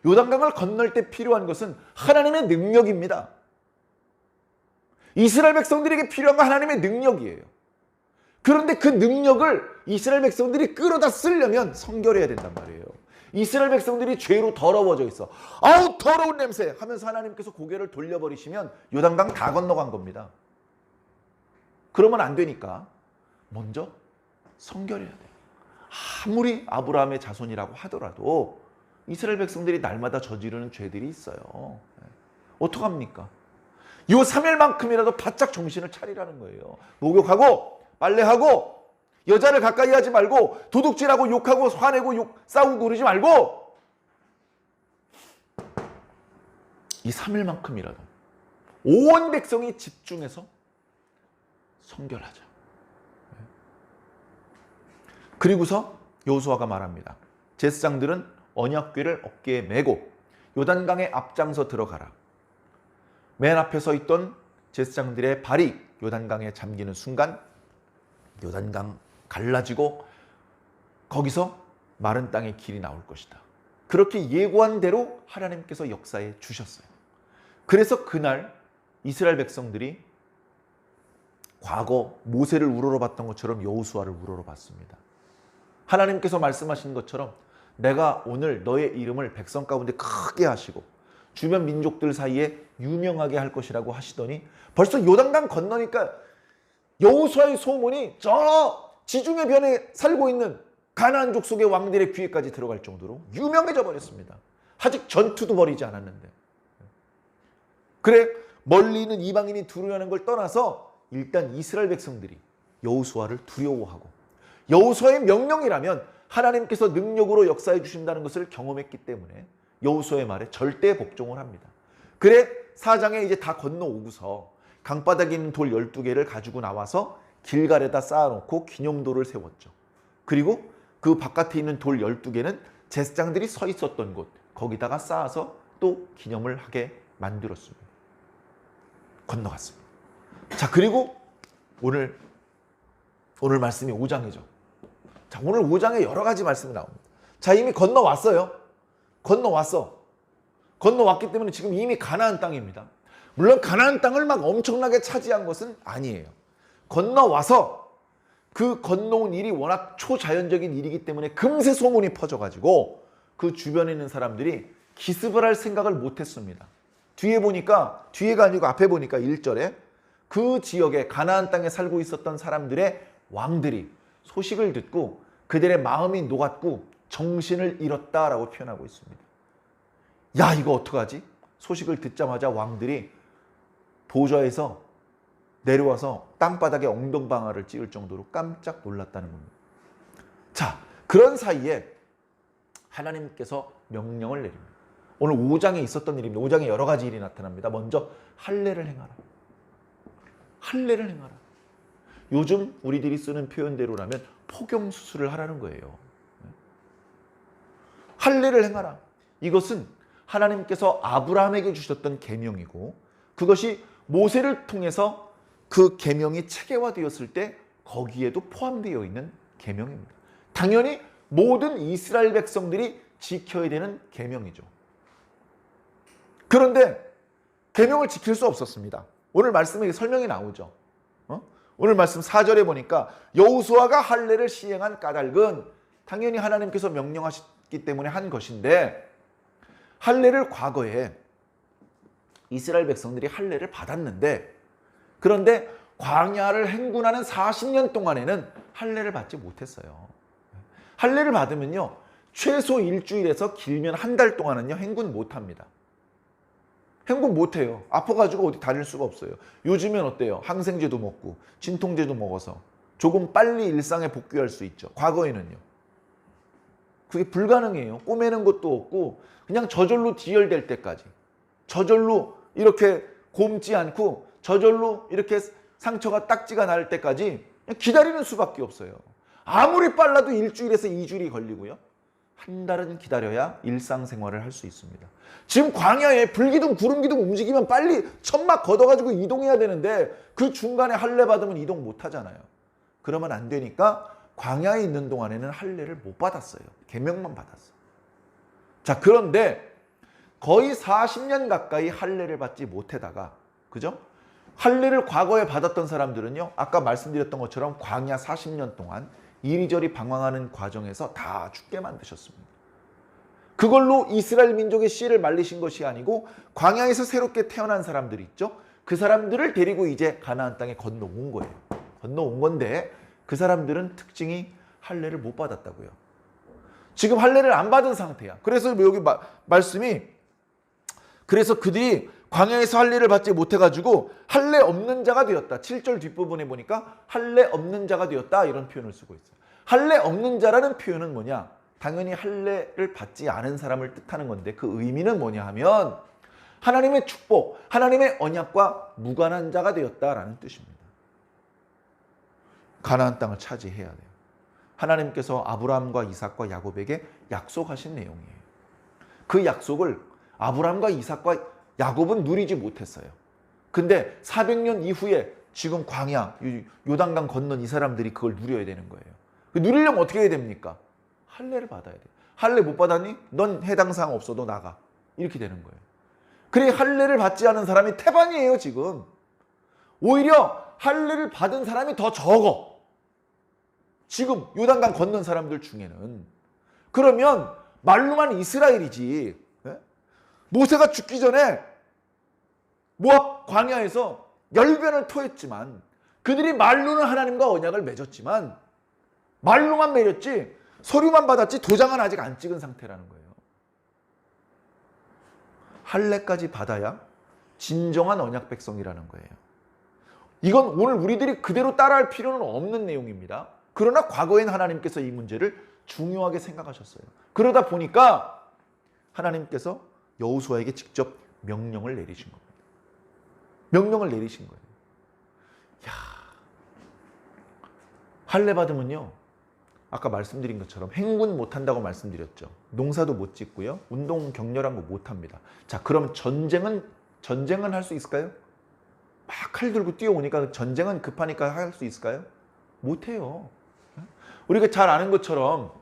요단강을 건널 때 필요한 것은 하나님의 능력입니다. 이스라엘 백성들에게 필요한 건 하나님의 능력이에요. 그런데 그 능력을 이스라엘 백성들이 끌어다 쓰려면 성결해야 된단 말이에요. 이스라엘 백성들이 죄로 더러워져 있어. 아우 더러운 냄새 하면서 하나님께서 고개를 돌려버리시면 요단강 다 건너간 겁니다. 그러면 안 되니까 먼저 성결해야 돼요. 아무리 아브라함의 자손이라고 하더라도 이스라엘 백성들이 날마다 저지르는 죄들이 있어요. 어떡합니까? 요 3일만큼이라도 바짝 정신을 차리라는 거예요. 목욕하고 빨래하고 여자를 가까이 하지 말고 도둑질하고 욕하고 화내고 싸우고 그러지 말고 이 3일만큼이라도 온 백성이 집중해서 성결하자. 그리고서 여호수아가 말합니다. 제사장들은 언약궤를 어깨에 메고 요단강에 앞장서 들어가라. 맨 앞에 서 있던 제사장들의 발이 요단강에 잠기는 순간 요단강 갈라지고 거기서 마른 땅의 길이 나올 것이다. 그렇게 예고한 대로 하나님께서 역사해 주셨어요. 그래서 그날 이스라엘 백성들이 과거 모세를 우러러봤던 것처럼 여호수아를 우러러봤습니다. 하나님께서 말씀하신 것처럼 내가 오늘 너의 이름을 백성 가운데 크게 하시고 주변 민족들 사이에 유명하게 할 것이라고 하시더니 벌써 요단강 건너니까 여호수아의 소문이 저 지중해 변에 살고 있는 가나안 족속의 왕들의 귀에까지 들어갈 정도로 유명해져 버렸습니다. 아직 전투도 벌이지 않았는데. 그래 멀리 있는 이방인이 두려워하는 걸 떠나서 일단 이스라엘 백성들이 여호수아를 두려워하고 여호수아의 명령이라면 하나님께서 능력으로 역사해 주신다는 것을 경험했기 때문에 여호수아의 말에 절대 복종을 합니다. 그래 4장에 이제 다 건너오고서 강바닥에 있는 돌 12개를 가지고 나와서 길갈에다 쌓아놓고 기념돌을 세웠죠. 그리고 그 바깥에 있는 돌 12개는 제사장들이 서 있었던 곳 거기다가 쌓아서 또 기념을 하게 만들었습니다. 건너갔습니다. 자, 그리고 오늘 말씀이 5장이죠. 자, 오늘 5장에 여러 가지 말씀이 나옵니다. 자, 이미 건너왔어요. 건너왔기 때문에 지금 이미 가나안 땅입니다. 물론 가나안 땅을 막 엄청나게 차지한 것은 아니에요. 건너와서 그 건너온 일이 워낙 초자연적인 일이기 때문에 금세 소문이 퍼져가지고 그 주변에 있는 사람들이 기습을 할 생각을 못했습니다. 뒤에가 아니고 앞에 보니까 1절에 그 지역에 가나안 땅에 살고 있었던 사람들의 왕들이 소식을 듣고 그들의 마음이 녹았고 정신을 잃었다라고 표현하고 있습니다. 야, 이거 어떡하지? 소식을 듣자마자 왕들이 보좌에서 내려와서 땅바닥에 엉덩방아를 찍을 정도로 깜짝 놀랐다는 겁니다. 자, 그런 사이에 하나님께서 명령을 내립니다. 오늘 5장에 있었던 일입니다. 5장에 여러 가지 일이 나타납니다. 먼저 할례를 행하라. 할례를 행하라. 요즘 우리들이 쓰는 표현대로라면 포경수술을 하라는 거예요. 할례를 행하라. 이것은 하나님께서 아브라함에게 주셨던 계명이고 그것이 모세를 통해서 그 계명이 체계화되었을 때 거기에도 포함되어 있는 계명입니다. 당연히 모든 이스라엘 백성들이 지켜야 되는 계명이죠. 그런데 계명을 지킬 수 없었습니다. 오늘 말씀에 설명이 나오죠. 오늘 말씀 4절에 보니까 여호수아가 할례를 시행한 까닭은 당연히 하나님께서 명령하셨기 때문에 한 것인데 할례를 과거에 이스라엘 백성들이 할례를 받았는데 그런데 광야를 행군하는 40년 동안에는 할례를 받지 못했어요. 할례를 받으면요 최소 일주일에서 길면 한 달 동안은요 행군 못합니다. 행군 못해요. 아파가지고 어디 다닐 수가 없어요. 요즘엔 어때요? 항생제도 먹고 진통제도 먹어서 조금 빨리 일상에 복귀할 수 있죠. 과거에는요 그게 불가능해요. 꼬매는 것도 없고 그냥 저절로 디열될 때까지 저절로 이렇게 곪지 않고 저절로 이렇게 상처가 딱지가 날 때까지 그냥 기다리는 수밖에 없어요. 아무리 빨라도 일주일에서 2주일이 걸리고요. 한 달은 기다려야 일상생활을 할 수 있습니다. 지금 광야에 불기둥 구름기둥 움직이면 빨리 천막 걷어가지고 이동해야 되는데 그 중간에 할례 받으면 이동 못 하잖아요. 그러면 안 되니까 광야에 있는 동안에는 할례를 못 받았어요. 계명만 받았어요. 자, 그런데 거의 40년 가까이 할례를 받지 못하다가, 그죠? 할례를 과거에 받았던 사람들은요, 아까 말씀드렸던 것처럼 광야 40년 동안 이리저리 방황하는 과정에서 다 죽게 만드셨습니다. 그걸로 이스라엘 민족의 씨를 말리신 것이 아니고 광야에서 새롭게 태어난 사람들이 있죠. 그 사람들을 데리고 이제 가나안 땅에 건너온 거예요. 건너온 건데 그 사람들은 특징이 할례를 못 받았다고요. 지금 할례를 안 받은 상태야. 그래서 여기 말씀이, 그래서 그들이 광야에서 할례를 받지 못해가지고 할례 없는 자가 되었다. 7절 뒷부분에 보니까 할례 없는 자가 되었다 이런 표현을 쓰고 있어요. 할례 없는 자라는 표현은 뭐냐? 당연히 할례를 받지 않은 사람을 뜻하는 건데 그 의미는 뭐냐 하면 하나님의 축복, 하나님의 언약과 무관한 자가 되었다라는 뜻입니다. 가나안 땅을 차지해야 돼요. 하나님께서 아브라함과 이삭과 야곱에게 약속하신 내용이에요. 그 약속을 아브라함과 이삭과 야곱은 누리지 못했어요. 근데 400년 이후에 지금 광야, 요단강 건넌 이 사람들이 그걸 누려야 되는 거예요. 누리려면 어떻게 해야 됩니까? 할례를 받아야 돼요. 할례 못 받았니? 넌 해당 사항 없어. 너 나가. 이렇게 되는 거예요. 그래, 할례를 받지 않은 사람이 태반이에요, 지금. 오히려 할례를 받은 사람이 더 적어. 지금 요단강 건넌 사람들 중에는. 그러면 말로만 이스라엘이지. 모세가 죽기 전에 모압 광야에서 열변을 토했지만 그들이 말로는 하나님과 언약을 맺었지만 말로만 맺었지 서류만 받았지 도장은 아직 안 찍은 상태라는 거예요. 할례까지 받아야 진정한 언약 백성이라는 거예요. 이건 오늘 우리들이 그대로 따라할 필요는 없는 내용입니다. 그러나 과거엔 하나님께서 이 문제를 중요하게 생각하셨어요. 그러다 보니까 하나님께서 여호수아에게 직접 명령을 내리신 겁니다. 명령을 내리신 거예요. 야, 할례 받으면요, 아까 말씀드린 것처럼 행군 못한다고 말씀드렸죠. 농사도 못 짓고요, 운동 격렬한 거 못합니다. 자, 그럼 전쟁은 할 수 있을까요? 막 칼 들고 뛰어오니까 전쟁은 급하니까 할 수 있을까요? 못해요. 우리가 잘 아는 것처럼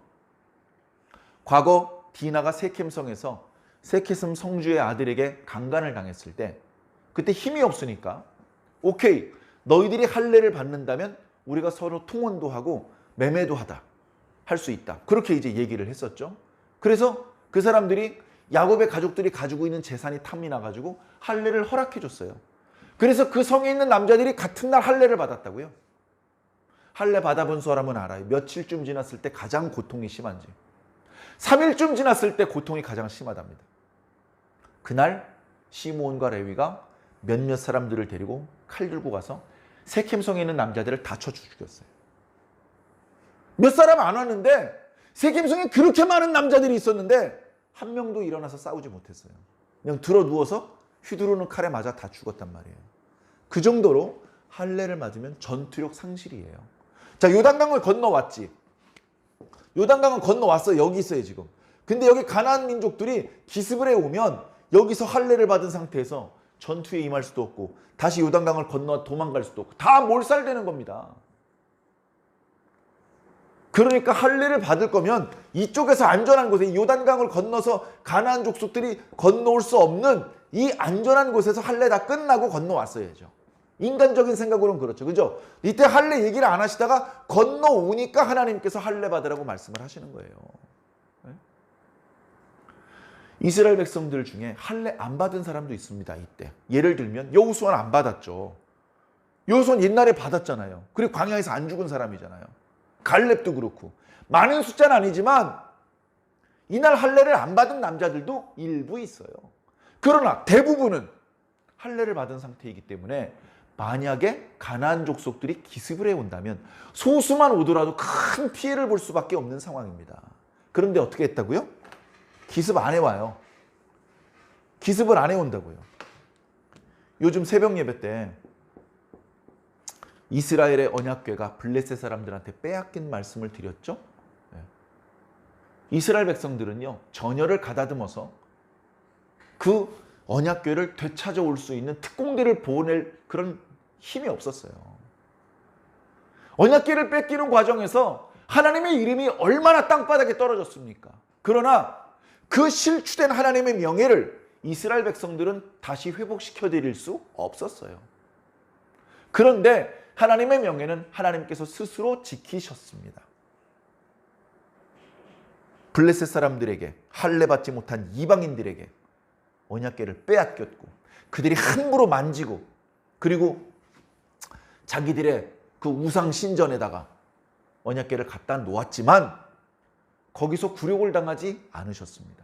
과거 디나가 세켐성에서 세켐 성주의 아들에게 강간을 당했을 때 그때 힘이 없으니까 오케이, 너희들이 할례를 받는다면 우리가 서로 통혼도 하고 매매도 하다 할 수 있다. 그렇게 이제 얘기를 했었죠. 그래서 그 사람들이 야곱의 가족들이 가지고 있는 재산이 탐이 나가지고 할례를 허락해 줬어요. 그래서 그 성에 있는 남자들이 같은 날 할례를 받았다고요. 할례 받아본 사람은 알아요. 며칠쯤 지났을 때 가장 고통이 심한지. 3일쯤 지났을 때 고통이 가장 심하답니다. 그날 시므온과 레위가 몇몇 사람들을 데리고 칼 들고 가서 세켐성에 있는 남자들을 다 쳐 죽였어요. 몇 사람 안 왔는데 세켐성에 그렇게 많은 남자들이 있었는데 한 명도 일어나서 싸우지 못했어요. 그냥 들어 누워서 휘두르는 칼에 맞아 다 죽었단 말이에요. 그 정도로 할례를 맞으면 전투력 상실이에요. 자, 요단강을 건너왔지. 요단강은 건너왔어요. 여기 있어요, 지금. 근데 여기 가나안 민족들이 기스불에 오면 여기서 할례를 받은 상태에서 전투에 임할 수도 없고 다시 요단강을 건너 도망갈 수도 없고 다 몰살되는 겁니다. 그러니까 할례를 받을 거면 이쪽에서 안전한 곳에 요단강을 건너서 가나안 족속들이 건너올 수 없는 이 안전한 곳에서 할례 다 끝나고 건너왔어야죠. 인간적인 생각으로는 그렇죠. 그죠? 이때 할례 얘기를 안 하시다가 건너오니까 하나님께서 할례 받으라고 말씀을 하시는 거예요. 이스라엘 백성들 중에 할례 안 받은 사람도 있습니다. 이때. 예를 들면 여호수아는 안 받았죠. 여호수아는 옛날에 받았잖아요. 그리고 광야에서 안 죽은 사람이잖아요. 갈렙도 그렇고. 많은 숫자는 아니지만 이날 할례를 안 받은 남자들도 일부 있어요. 그러나 대부분은 할례를 받은 상태이기 때문에 만약에 가나안 족속들이 기습을 해온다면 소수만 오더라도 큰 피해를 볼 수밖에 없는 상황입니다. 그런데 어떻게 했다고요? 기습 안 해와요. 기습을 안 해온다고요. 요즘 새벽 예배 때 이스라엘의 언약궤가 블레셋 사람들한테 빼앗긴 말씀을 드렸죠. 이스라엘 백성들은요, 전열을 가다듬어서 그 언약궤를 되찾아올 수 있는 특공대를 보낼 그런 힘이 없었어요. 언약궤를 뺏기는 과정에서 하나님의 이름이 얼마나 땅바닥에 떨어졌습니까? 그러나 그 실추된 하나님의 명예를 이스라엘 백성들은 다시 회복시켜 드릴 수 없었어요. 그런데 하나님의 명예는 하나님께서 스스로 지키셨습니다. 블레셋 사람들에게, 할례 받지 못한 이방인들에게 언약궤를 빼앗겼고, 그들이 함부로 만지고, 그리고 자기들의 그 우상 신전에다가 언약궤를 갖다 놓았지만 거기서 굴욕을 당하지 않으셨습니다.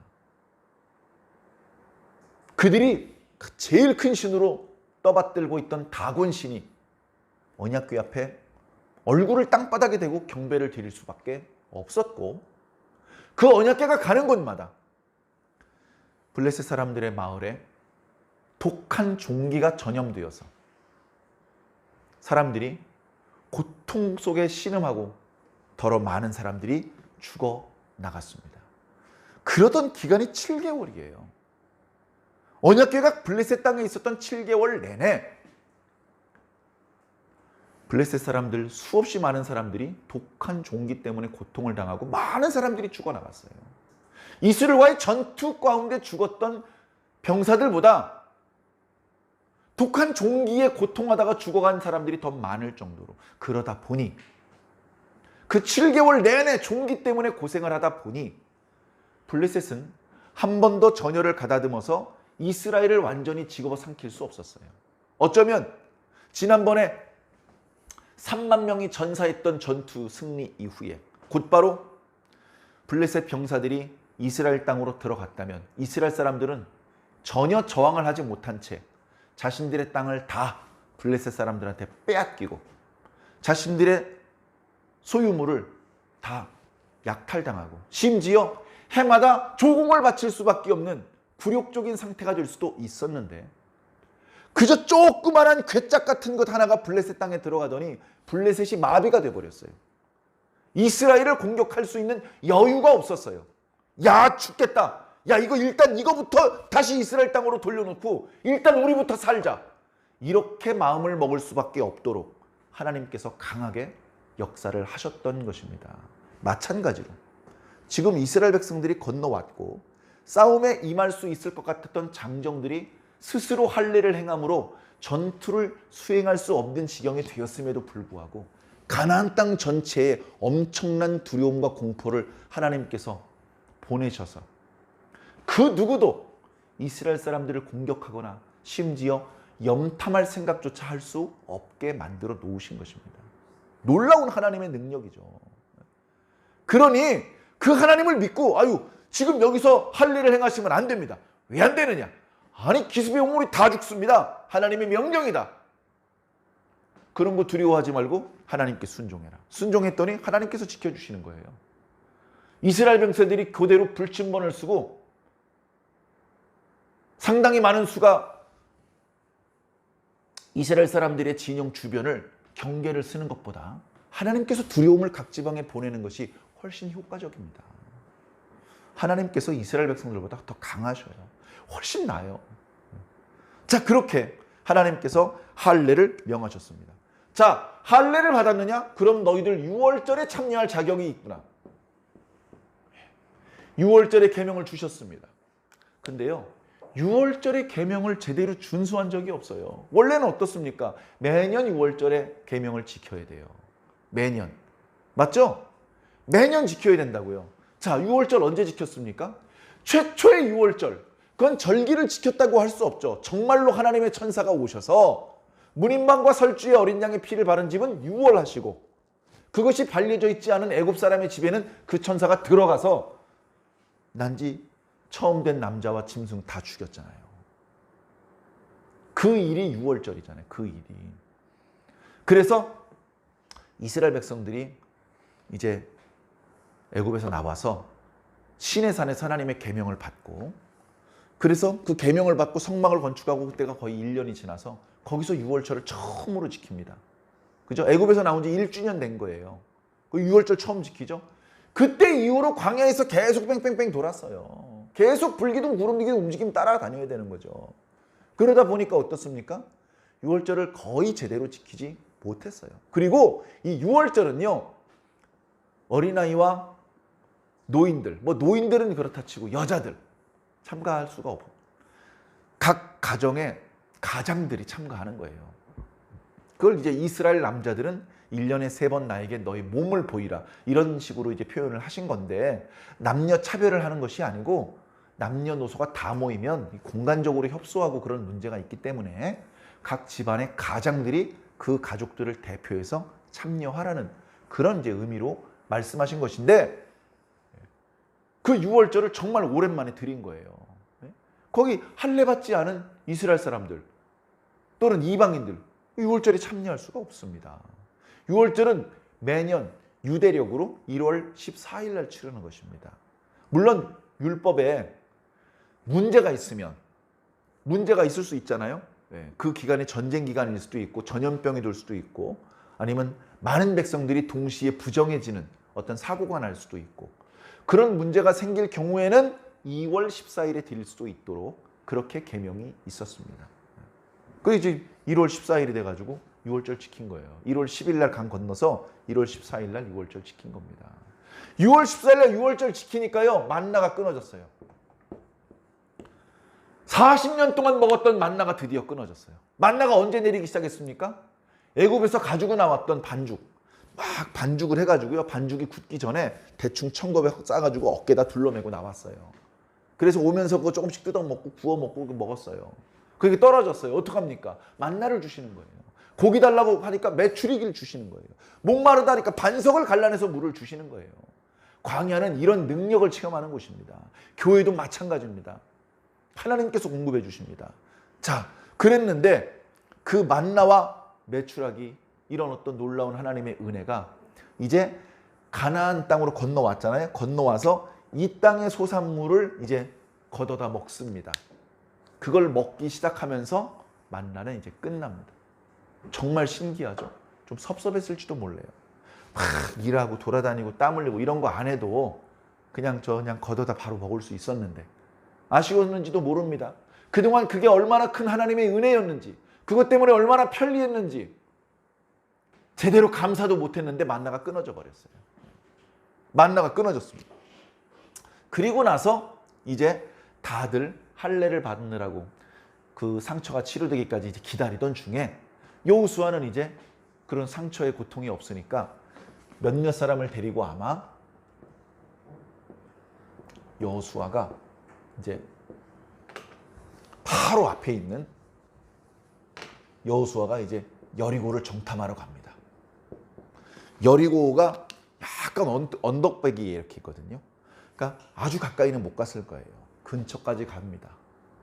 그들이 제일 큰 신으로 떠받들고 있던 다곤 신이 언약궤 앞에 얼굴을 땅바닥에 대고 경배를 드릴 수밖에 없었고, 그 언약궤가 가는 곳마다 블레셋 사람들의 마을에 독한 종기가 전염되어서 사람들이 고통 속에 신음하고 더러 많은 사람들이 죽어 나갔습니다. 그러던 기간이 7개월이에요. 언약궤가 블레셋 땅에 있었던 7개월 내내 블레셋 사람들, 수없이 많은 사람들이 독한 종기 때문에 고통을 당하고 많은 사람들이 죽어나갔어요. 이스라엘과의 전투 가운데 죽었던 병사들보다 독한 종기에 고통하다가 죽어간 사람들이 더 많을 정도로, 그러다 보니 그 7개월 내내 종기 때문에 고생을 하다 보니 블레셋은 한 번 더 전열을 가다듬어서 이스라엘을 완전히 집어삼킬 수 없었어요. 어쩌면 지난번에 3만 명이 전사했던 전투 승리 이후에 곧바로 블레셋 병사들이 이스라엘 땅으로 들어갔다면 이스라엘 사람들은 전혀 저항을 하지 못한 채 자신들의 땅을 다 블레셋 사람들한테 빼앗기고 자신들의 소유물을 다 약탈당하고 심지어 해마다 조공을 바칠 수밖에 없는 굴욕적인 상태가 될 수도 있었는데, 그저 조그만한 괴짝 같은 것 하나가 블레셋 땅에 들어가더니 블레셋이 마비가 돼버렸어요. 이스라엘을 공격할 수 있는 여유가 없었어요. 야, 죽겠다. 야, 이거 일단 이거부터 다시 이스라엘 땅으로 돌려놓고 일단 우리부터 살자. 이렇게 마음을 먹을 수밖에 없도록 하나님께서 강하게 역사를 하셨던 것입니다. 마찬가지로 지금 이스라엘 백성들이 건너왔고 싸움에 임할 수 있을 것 같았던 장정들이 스스로 할례를 행함으로 전투를 수행할 수 없는 지경이 되었음에도 불구하고 가나안 땅 전체에 엄청난 두려움과 공포를 하나님께서 보내셔서 그 누구도 이스라엘 사람들을 공격하거나 심지어 염탐할 생각조차 할 수 없게 만들어 놓으신 것입니다. 놀라운 하나님의 능력이죠. 그러니 그 하나님을 믿고 지금 여기서 할례를 행하시면 안 됩니다. 왜 안 되느냐? 아니, 기습의 영물이 다 죽습니다. 하나님의 명령이다. 그런 거 두려워하지 말고 하나님께 순종해라. 순종했더니 하나님께서 지켜주시는 거예요. 이스라엘 병사들이 그대로 불침번을 쓰고 상당히 많은 수가 이스라엘 사람들의 진영 주변을 경계를 쓰는 것보다 하나님께서 두려움을 각 지방에 보내는 것이 훨씬 효과적입니다. 하나님께서 이스라엘 백성들보다 더 강하셔요. 훨씬 나아요. 자, 그렇게 하나님께서 할례를 명하셨습니다. 자, 할례를 받았느냐? 그럼 너희들 유월절에 참여할 자격이 있구나. 유월절에 계명을 주셨습니다. 근데요, 유월절의 계명을 제대로 준수한 적이 없어요. 원래는 어떻습니까? 매년 유월절에 계명을 지켜야 돼요. 매년. 맞죠? 매년 지켜야 된다고요. 자, 유월절 언제 지켰습니까? 최초의 유월절. 그건 절기를 지켰다고 할 수 없죠. 정말로 하나님의 천사가 오셔서 문인방과 설주의 어린 양의 피를 바른 집은 유월하시고, 그것이 발려져 있지 않은 애굽 사람의 집에는 그 천사가 들어가서 난지 처음 된 남자와 짐승 다 죽였잖아요. 그 일이 유월절이잖아요. 그 일이. 그래서 이스라엘 백성들이 이제 애굽에서 나와서 시내산에서 하나님의 계명을 받고, 그래서 그 계명을 받고 성막을 건축하고 그때가 거의 1년이 지나서 거기서 유월절을 처음으로 지킵니다. 그죠? 애굽에서 나온 지 1주년 된 거예요. 그 유월절 처음 지키죠? 그때 이후로 광야에서 계속 뺑뺑뺑 돌았어요. 계속 불기둥 구름기둥 움직임 따라다녀야 되는 거죠. 그러다 보니까 어떻습니까? 유월절을 거의 제대로 지키지 못했어요. 그리고 이 유월절은요, 어린아이와 노인들, 뭐 노인들은 그렇다 치고 여자들 참가할 수가 없고 각 가정의 가장들이 참가하는 거예요. 그걸 이제 이스라엘 남자들은 1년에 3번 나에게 너희 몸을 보이라, 이런 식으로 이제 표현을 하신 건데, 남녀 차별을 하는 것이 아니고 남녀노소가 다 모이면 공간적으로 협소하고 그런 문제가 있기 때문에 각 집안의 가장들이 그 가족들을 대표해서 참여하라는 그런 이제 의미로 말씀하신 것인데, 그 유월절을 정말 오랜만에 드린 거예요. 거기 할례 받지 않은 이스라엘 사람들 또는 이방인들 유월절에 참여할 수가 없습니다. 유월절은 매년 유대력으로 1월 14일 날 치르는 것입니다. 물론 율법에 문제가 있으면, 문제가 있을 수 있잖아요. 그 기간이 전쟁 기간일 수도 있고 전염병이 돌 수도 있고 아니면 많은 백성들이 동시에 부정해지는 어떤 사고가 날 수도 있고, 그런 문제가 생길 경우에는 2월 14일에 드릴 수도 있도록 그렇게 계명이 있었습니다. 그래서 이제 1월 14일이 돼가지고 6월절 지킨 거예요. 1월 10일 날 강 건너서 1월 14일 날 6월절 지킨 겁니다. 6월 14일 날 6월절 지키니까요, 만나가 끊어졌어요. 40년 동안 먹었던 만나가 드디어 끊어졌어요. 만나가 언제 내리기 시작했습니까? 애굽에서 가지고 나왔던 반죽, 막 반죽을 해가지고요, 반죽이 굳기 전에 대충 청겁에 싸가지고 어깨에다 둘러매고 나왔어요. 그래서 오면서 그거 조금씩 뜯어 먹고 구워 먹고 먹었어요. 그게 떨어졌어요. 어떡합니까? 만나를 주시는 거예요. 고기 달라고 하니까 메추리기를 주시는 거예요. 목마르다니까 반석을 갈라내서 물을 주시는 거예요. 광야는 이런 능력을 체험하는 곳입니다. 교회도 마찬가지입니다. 하나님께서 공급해 주십니다. 자, 그랬는데 그 만나와 메추라기, 이런 어떤 놀라운 하나님의 은혜가 이제 가나안 땅으로 건너왔잖아요. 건너와서 이 땅의 소산물을 이제 걷어다 먹습니다. 그걸 먹기 시작하면서 만나는 이제 끝납니다. 정말 신기하죠. 좀 섭섭했을지도 몰라요. 막 일하고 돌아다니고 땀 흘리고 이런 거 안 해도 그냥 걷어다 바로 먹을 수 있었는데, 아쉬웠는지도 모릅니다. 그동안 그게 얼마나 큰 하나님의 은혜였는지, 그것 때문에 얼마나 편리했는지 제대로 감사도 못했는데 만나가 끊어져 버렸어요. 만나가 끊어졌습니다. 그리고 나서 이제 다들 할례를 받느라고 그 상처가 치료되기까지 이제 기다리던 중에 여호수아는 이제 그런 상처의 고통이 없으니까 몇몇 사람을 데리고 아마 여호수아가 이제 바로 앞에 있는 여호수아가 이제 여리고를 정탐하러 갑니다. 여리고가 약간 언덕배기에 이렇게 있거든요. 그러니까 아주 가까이는 못 갔을 거예요. 근처까지 갑니다.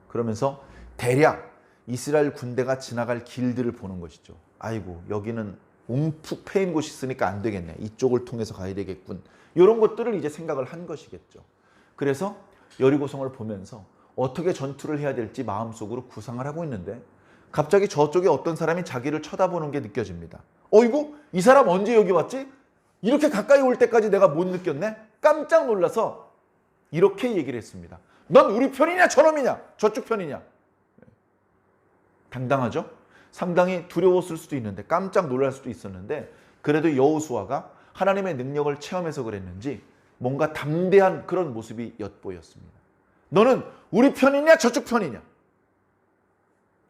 그러면서 대략 이스라엘 군대가 지나갈 길들을 보는 것이죠. 아이고, 여기는 움푹 패인 곳이 있으니까 안 되겠네. 이쪽을 통해서 가야 되겠군. 이런 것들을 이제 생각을 한 것이겠죠. 그래서 여리고성을 보면서 어떻게 전투를 해야 될지 마음속으로 구상을 하고 있는데 갑자기 저쪽에 어떤 사람이 자기를 쳐다보는 게 느껴집니다. 어이구, 이 사람 언제 여기 왔지? 이렇게 가까이 올 때까지 내가 못 느꼈네? 깜짝 놀라서 이렇게 얘기를 했습니다. 넌 우리 편이냐 저놈이냐? 저쪽 편이냐? 당당하죠? 상당히 두려웠을 수도 있는데 깜짝 놀랄 수도 있었는데 그래도 여호수아가 하나님의 능력을 체험해서 그랬는지 뭔가 담대한 그런 모습이 엿보였습니다. 너는 우리 편이냐 저쪽 편이냐?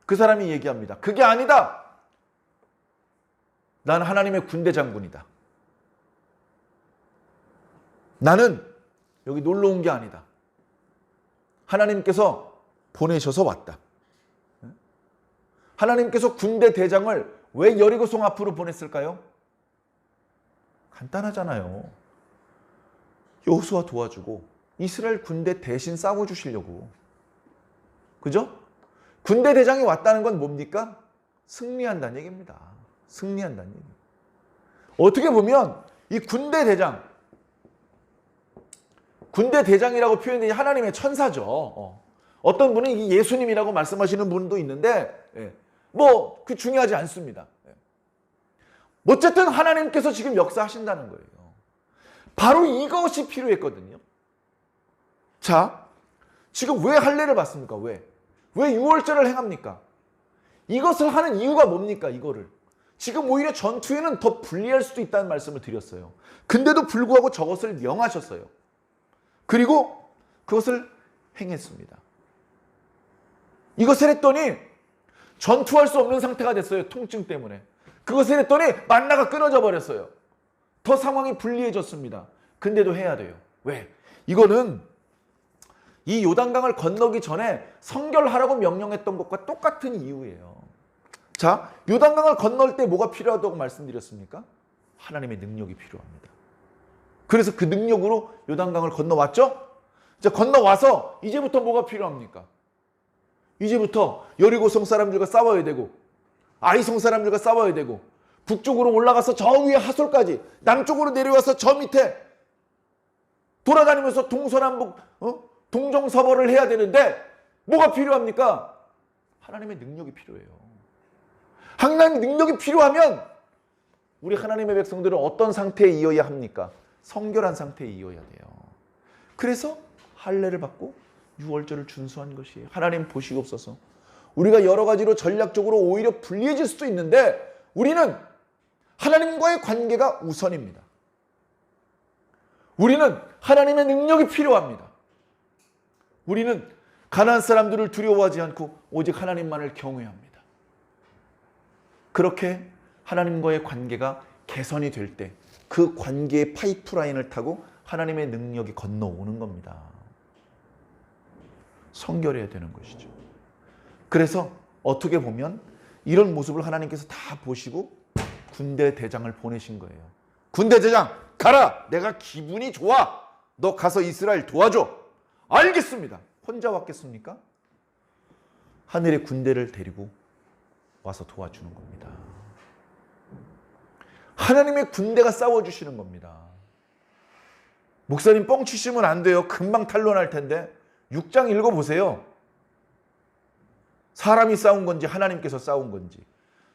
그 사람이 얘기합니다. 그게 아니다. 난 하나님의 군대 장군이다. 나는 여기 놀러 온 게 아니다. 하나님께서 보내셔서 왔다. 하나님께서 군대 대장을 왜 여리고성 앞으로 보냈을까요? 간단하잖아요. 여호수아 도와주고 이스라엘 군대 대신 싸워주시려고. 그죠? 군대 대장이 왔다는 건 뭡니까? 승리한다는 얘기입니다. 승리한다는 얘기. 어떻게 보면 이 군대 대장이라고 표현되는 하나님의 천사죠. 어떤 분은 이 예수님이라고 말씀하시는 분도 있는데 뭐 그 중요하지 않습니다. 어쨌든 하나님께서 지금 역사하신다는 거예요. 바로 이것이 필요했거든요. 자, 지금 왜 할례를 받습니까? 왜 유월절을 행합니까? 이것을 하는 이유가 뭡니까? 이거를. 지금 오히려 전투에는 더 불리할 수도 있다는 말씀을 드렸어요. 근데도 불구하고 저것을 명하셨어요. 그리고 그것을 행했습니다. 이것을 했더니 전투할 수 없는 상태가 됐어요. 통증 때문에. 그것을 했더니 만나가 끊어져 버렸어요. 더 상황이 불리해졌습니다. 근데도 해야 돼요. 왜? 이거는 이 요단강을 건너기 전에 성결하라고 명령했던 것과 똑같은 이유예요. 자, 요단강을 건널 때 뭐가 필요하다고 말씀드렸습니까? 하나님의 능력이 필요합니다. 그래서 그 능력으로 요단강을 건너왔죠? 이제 건너와서 이제부터 뭐가 필요합니까? 이제부터 여리고성 사람들과 싸워야 되고 아이성 사람들과 싸워야 되고 북쪽으로 올라가서 저 위에 하솔까지 남쪽으로 내려와서 저 밑에 돌아다니면서 동서남북 동정서벌을 해야 되는데 뭐가 필요합니까? 하나님의 능력이 필요해요. 하나님의 능력이 필요하면 우리 하나님의 백성들은 어떤 상태에 이어야 합니까? 성결한 상태에 이어야 돼요. 그래서 할례를 받고 유월절을 준수한 것이에요. 하나님 보시옵소서. 우리가 여러 가지로 전략적으로 오히려 불리해질 수도 있는데 우리는 하나님과의 관계가 우선입니다. 우리는 하나님의 능력이 필요합니다. 우리는 가나안 사람들을 두려워하지 않고 오직 하나님만을 경외합니다. 그렇게 하나님과의 관계가 개선이 될 때 그 관계의 파이프라인을 타고 하나님의 능력이 건너오는 겁니다. 성결해야 되는 것이죠. 그래서 어떻게 보면 이런 모습을 하나님께서 다 보시고 군대 대장을 보내신 거예요. 군대 대장 가라. 내가 기분이 좋아. 너 가서 이스라엘 도와줘. 알겠습니다. 혼자 왔겠습니까? 하늘의 군대를 데리고 와서 도와주는 겁니다. 하나님의 군대가 싸워주시는 겁니다. 목사님 뻥치시면 안 돼요. 금방 탄론할 텐데 6장 읽어보세요. 사람이 싸운 건지 하나님께서 싸운 건지.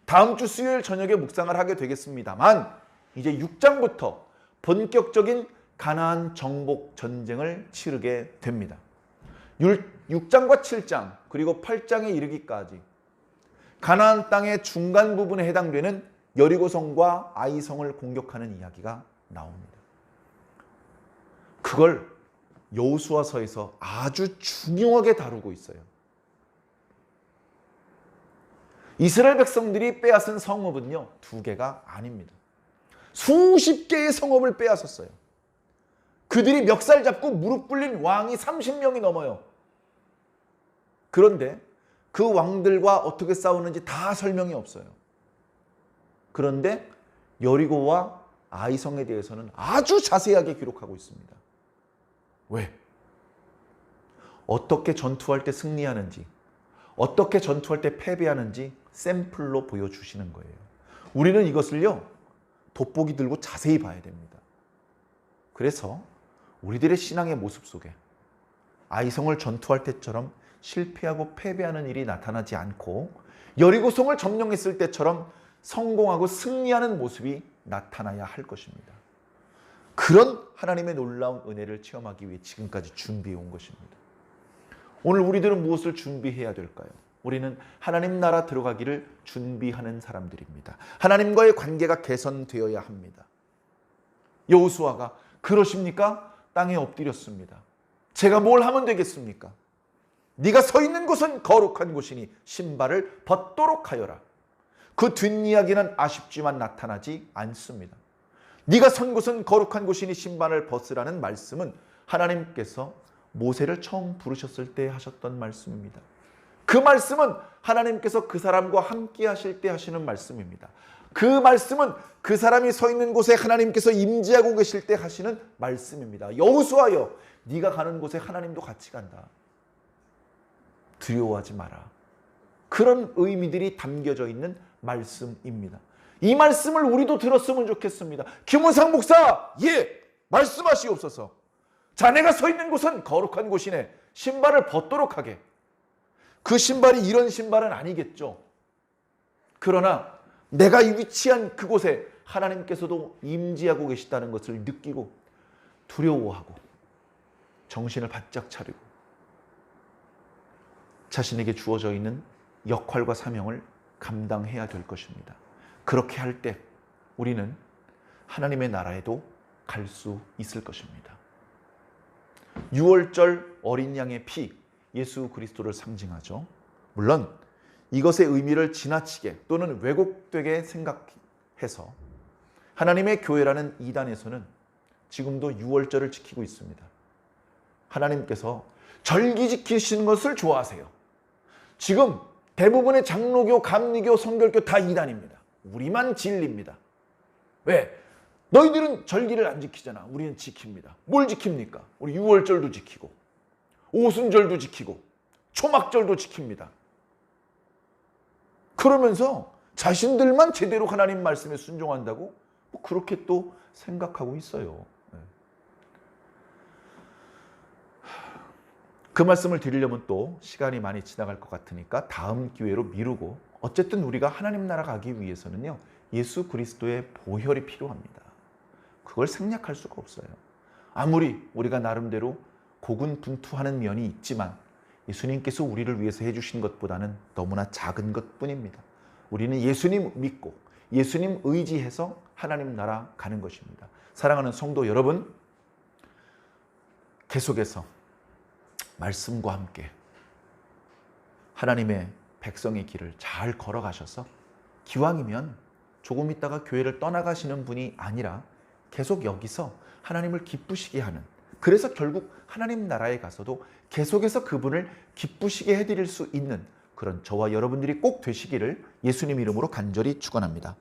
다음 주 수요일 저녁에 묵상을 하게 되겠습니다만 이제 6장부터 본격적인 가나안 정복 전쟁을 치르게 됩니다. 6장과 7장 그리고 8장에 이르기까지 가나안 땅의 중간 부분에 해당되는 여리고성과 아이성을 공격하는 이야기가 나옵니다. 그걸 여호수아서에서 아주 중요하게 다루고 있어요. 이스라엘 백성들이 빼앗은 성읍은요 2개가 아닙니다. 수십 개의 성읍을 빼앗았어요. 그들이 멱살 잡고 무릎 꿇린 왕이 30명이 넘어요. 그런데 그 왕들과 어떻게 싸우는지 다 설명이 없어요. 그런데 여리고와 아이성에 대해서는 아주 자세하게 기록하고 있습니다. 왜? 어떻게 전투할 때 승리하는지, 어떻게 전투할 때 패배하는지 샘플로 보여주시는 거예요. 우리는 이것을요 돋보기 들고 자세히 봐야 됩니다. 그래서 우리들의 신앙의 모습 속에 아이성을 전투할 때처럼 실패하고 패배하는 일이 나타나지 않고 여리고성을 점령했을 때처럼 성공하고 승리하는 모습이 나타나야 할 것입니다. 그런 하나님의 놀라운 은혜를 체험하기 위해 지금까지 준비해 온 것입니다. 오늘 우리들은 무엇을 준비해야 될까요? 우리는 하나님 나라 들어가기를 준비하는 사람들입니다. 하나님과의 관계가 개선되어야 합니다. 여호수아가 그러십니까? 땅에 엎드렸습니다. 제가 뭘 하면 되겠습니까? 네가 서 있는 곳은 거룩한 곳이니 신발을 벗도록 하여라. 그 뒷이야기는 아쉽지만 나타나지 않습니다. 네가 선 곳은 거룩한 곳이니 신발을 벗으라는 말씀은 하나님께서 모세를 처음 부르셨을 때 하셨던 말씀입니다. 그 말씀은 하나님께서 그 사람과 함께 하실 때 하시는 말씀입니다. 그 말씀은 그 사람이 서 있는 곳에 하나님께서 임재하고 계실 때 하시는 말씀입니다. 여호수아여, 네가 가는 곳에 하나님도 같이 간다. 두려워하지 마라. 그런 의미들이 담겨져 있는 말씀입니다. 이 말씀을 우리도 들었으면 좋겠습니다. 김원상 목사, 예, 말씀하시옵소서. 자네가 서 있는 곳은 거룩한 곳이네. 신발을 벗도록 하게. 그 신발이 이런 신발은 아니겠죠. 그러나 내가 위치한 그곳에 하나님께서도 임재하고 계시다는 것을 느끼고 두려워하고 정신을 바짝 차리고 자신에게 주어져 있는 역할과 사명을 감당해야 될 것입니다. 그렇게 할 때 우리는 하나님의 나라에도 갈 수 있을 것입니다. 유월절 어린 양의 피, 예수 그리스도를 상징하죠. 물론 이것의 의미를 지나치게 또는 왜곡되게 생각해서 하나님의 교회라는 이단에서는 지금도 유월절을 지키고 있습니다. 하나님께서 절기 지키시는 것을 좋아하세요. 지금 대부분의 장로교, 감리교, 성결교 다 이단입니다. 우리만 진리입니다. 왜? 너희들은 절기를 안 지키잖아. 우리는 지킵니다. 뭘 지킵니까? 우리 유월절도 지키고 오순절도 지키고 초막절도 지킵니다. 그러면서 자신들만 제대로 하나님 말씀에 순종한다고 그렇게 또 생각하고 있어요. 그 말씀을 드리려면 또 시간이 많이 지나갈 것 같으니까 다음 기회로 미루고, 어쨌든 우리가 하나님 나라 가기 위해서는요, 예수 그리스도의 보혈이 필요합니다. 그걸 생략할 수가 없어요. 아무리 우리가 나름대로 고군분투하는 면이 있지만 예수님께서 우리를 위해서 해주신 것보다는 너무나 작은 것뿐입니다. 우리는 예수님 믿고 예수님 의지해서 하나님 나라 가는 것입니다. 사랑하는 성도 여러분, 계속해서 말씀과 함께 하나님의 백성의 길을 잘 걸어가셔서 기왕이면 조금 있다가 교회를 떠나가시는 분이 아니라 계속 여기서 하나님을 기쁘시게 하는, 그래서 결국 하나님 나라에 가서도 계속해서 그분을 기쁘시게 해드릴 수 있는 그런 저와 여러분들이 꼭 되시기를 예수님 이름으로 간절히 축원합니다.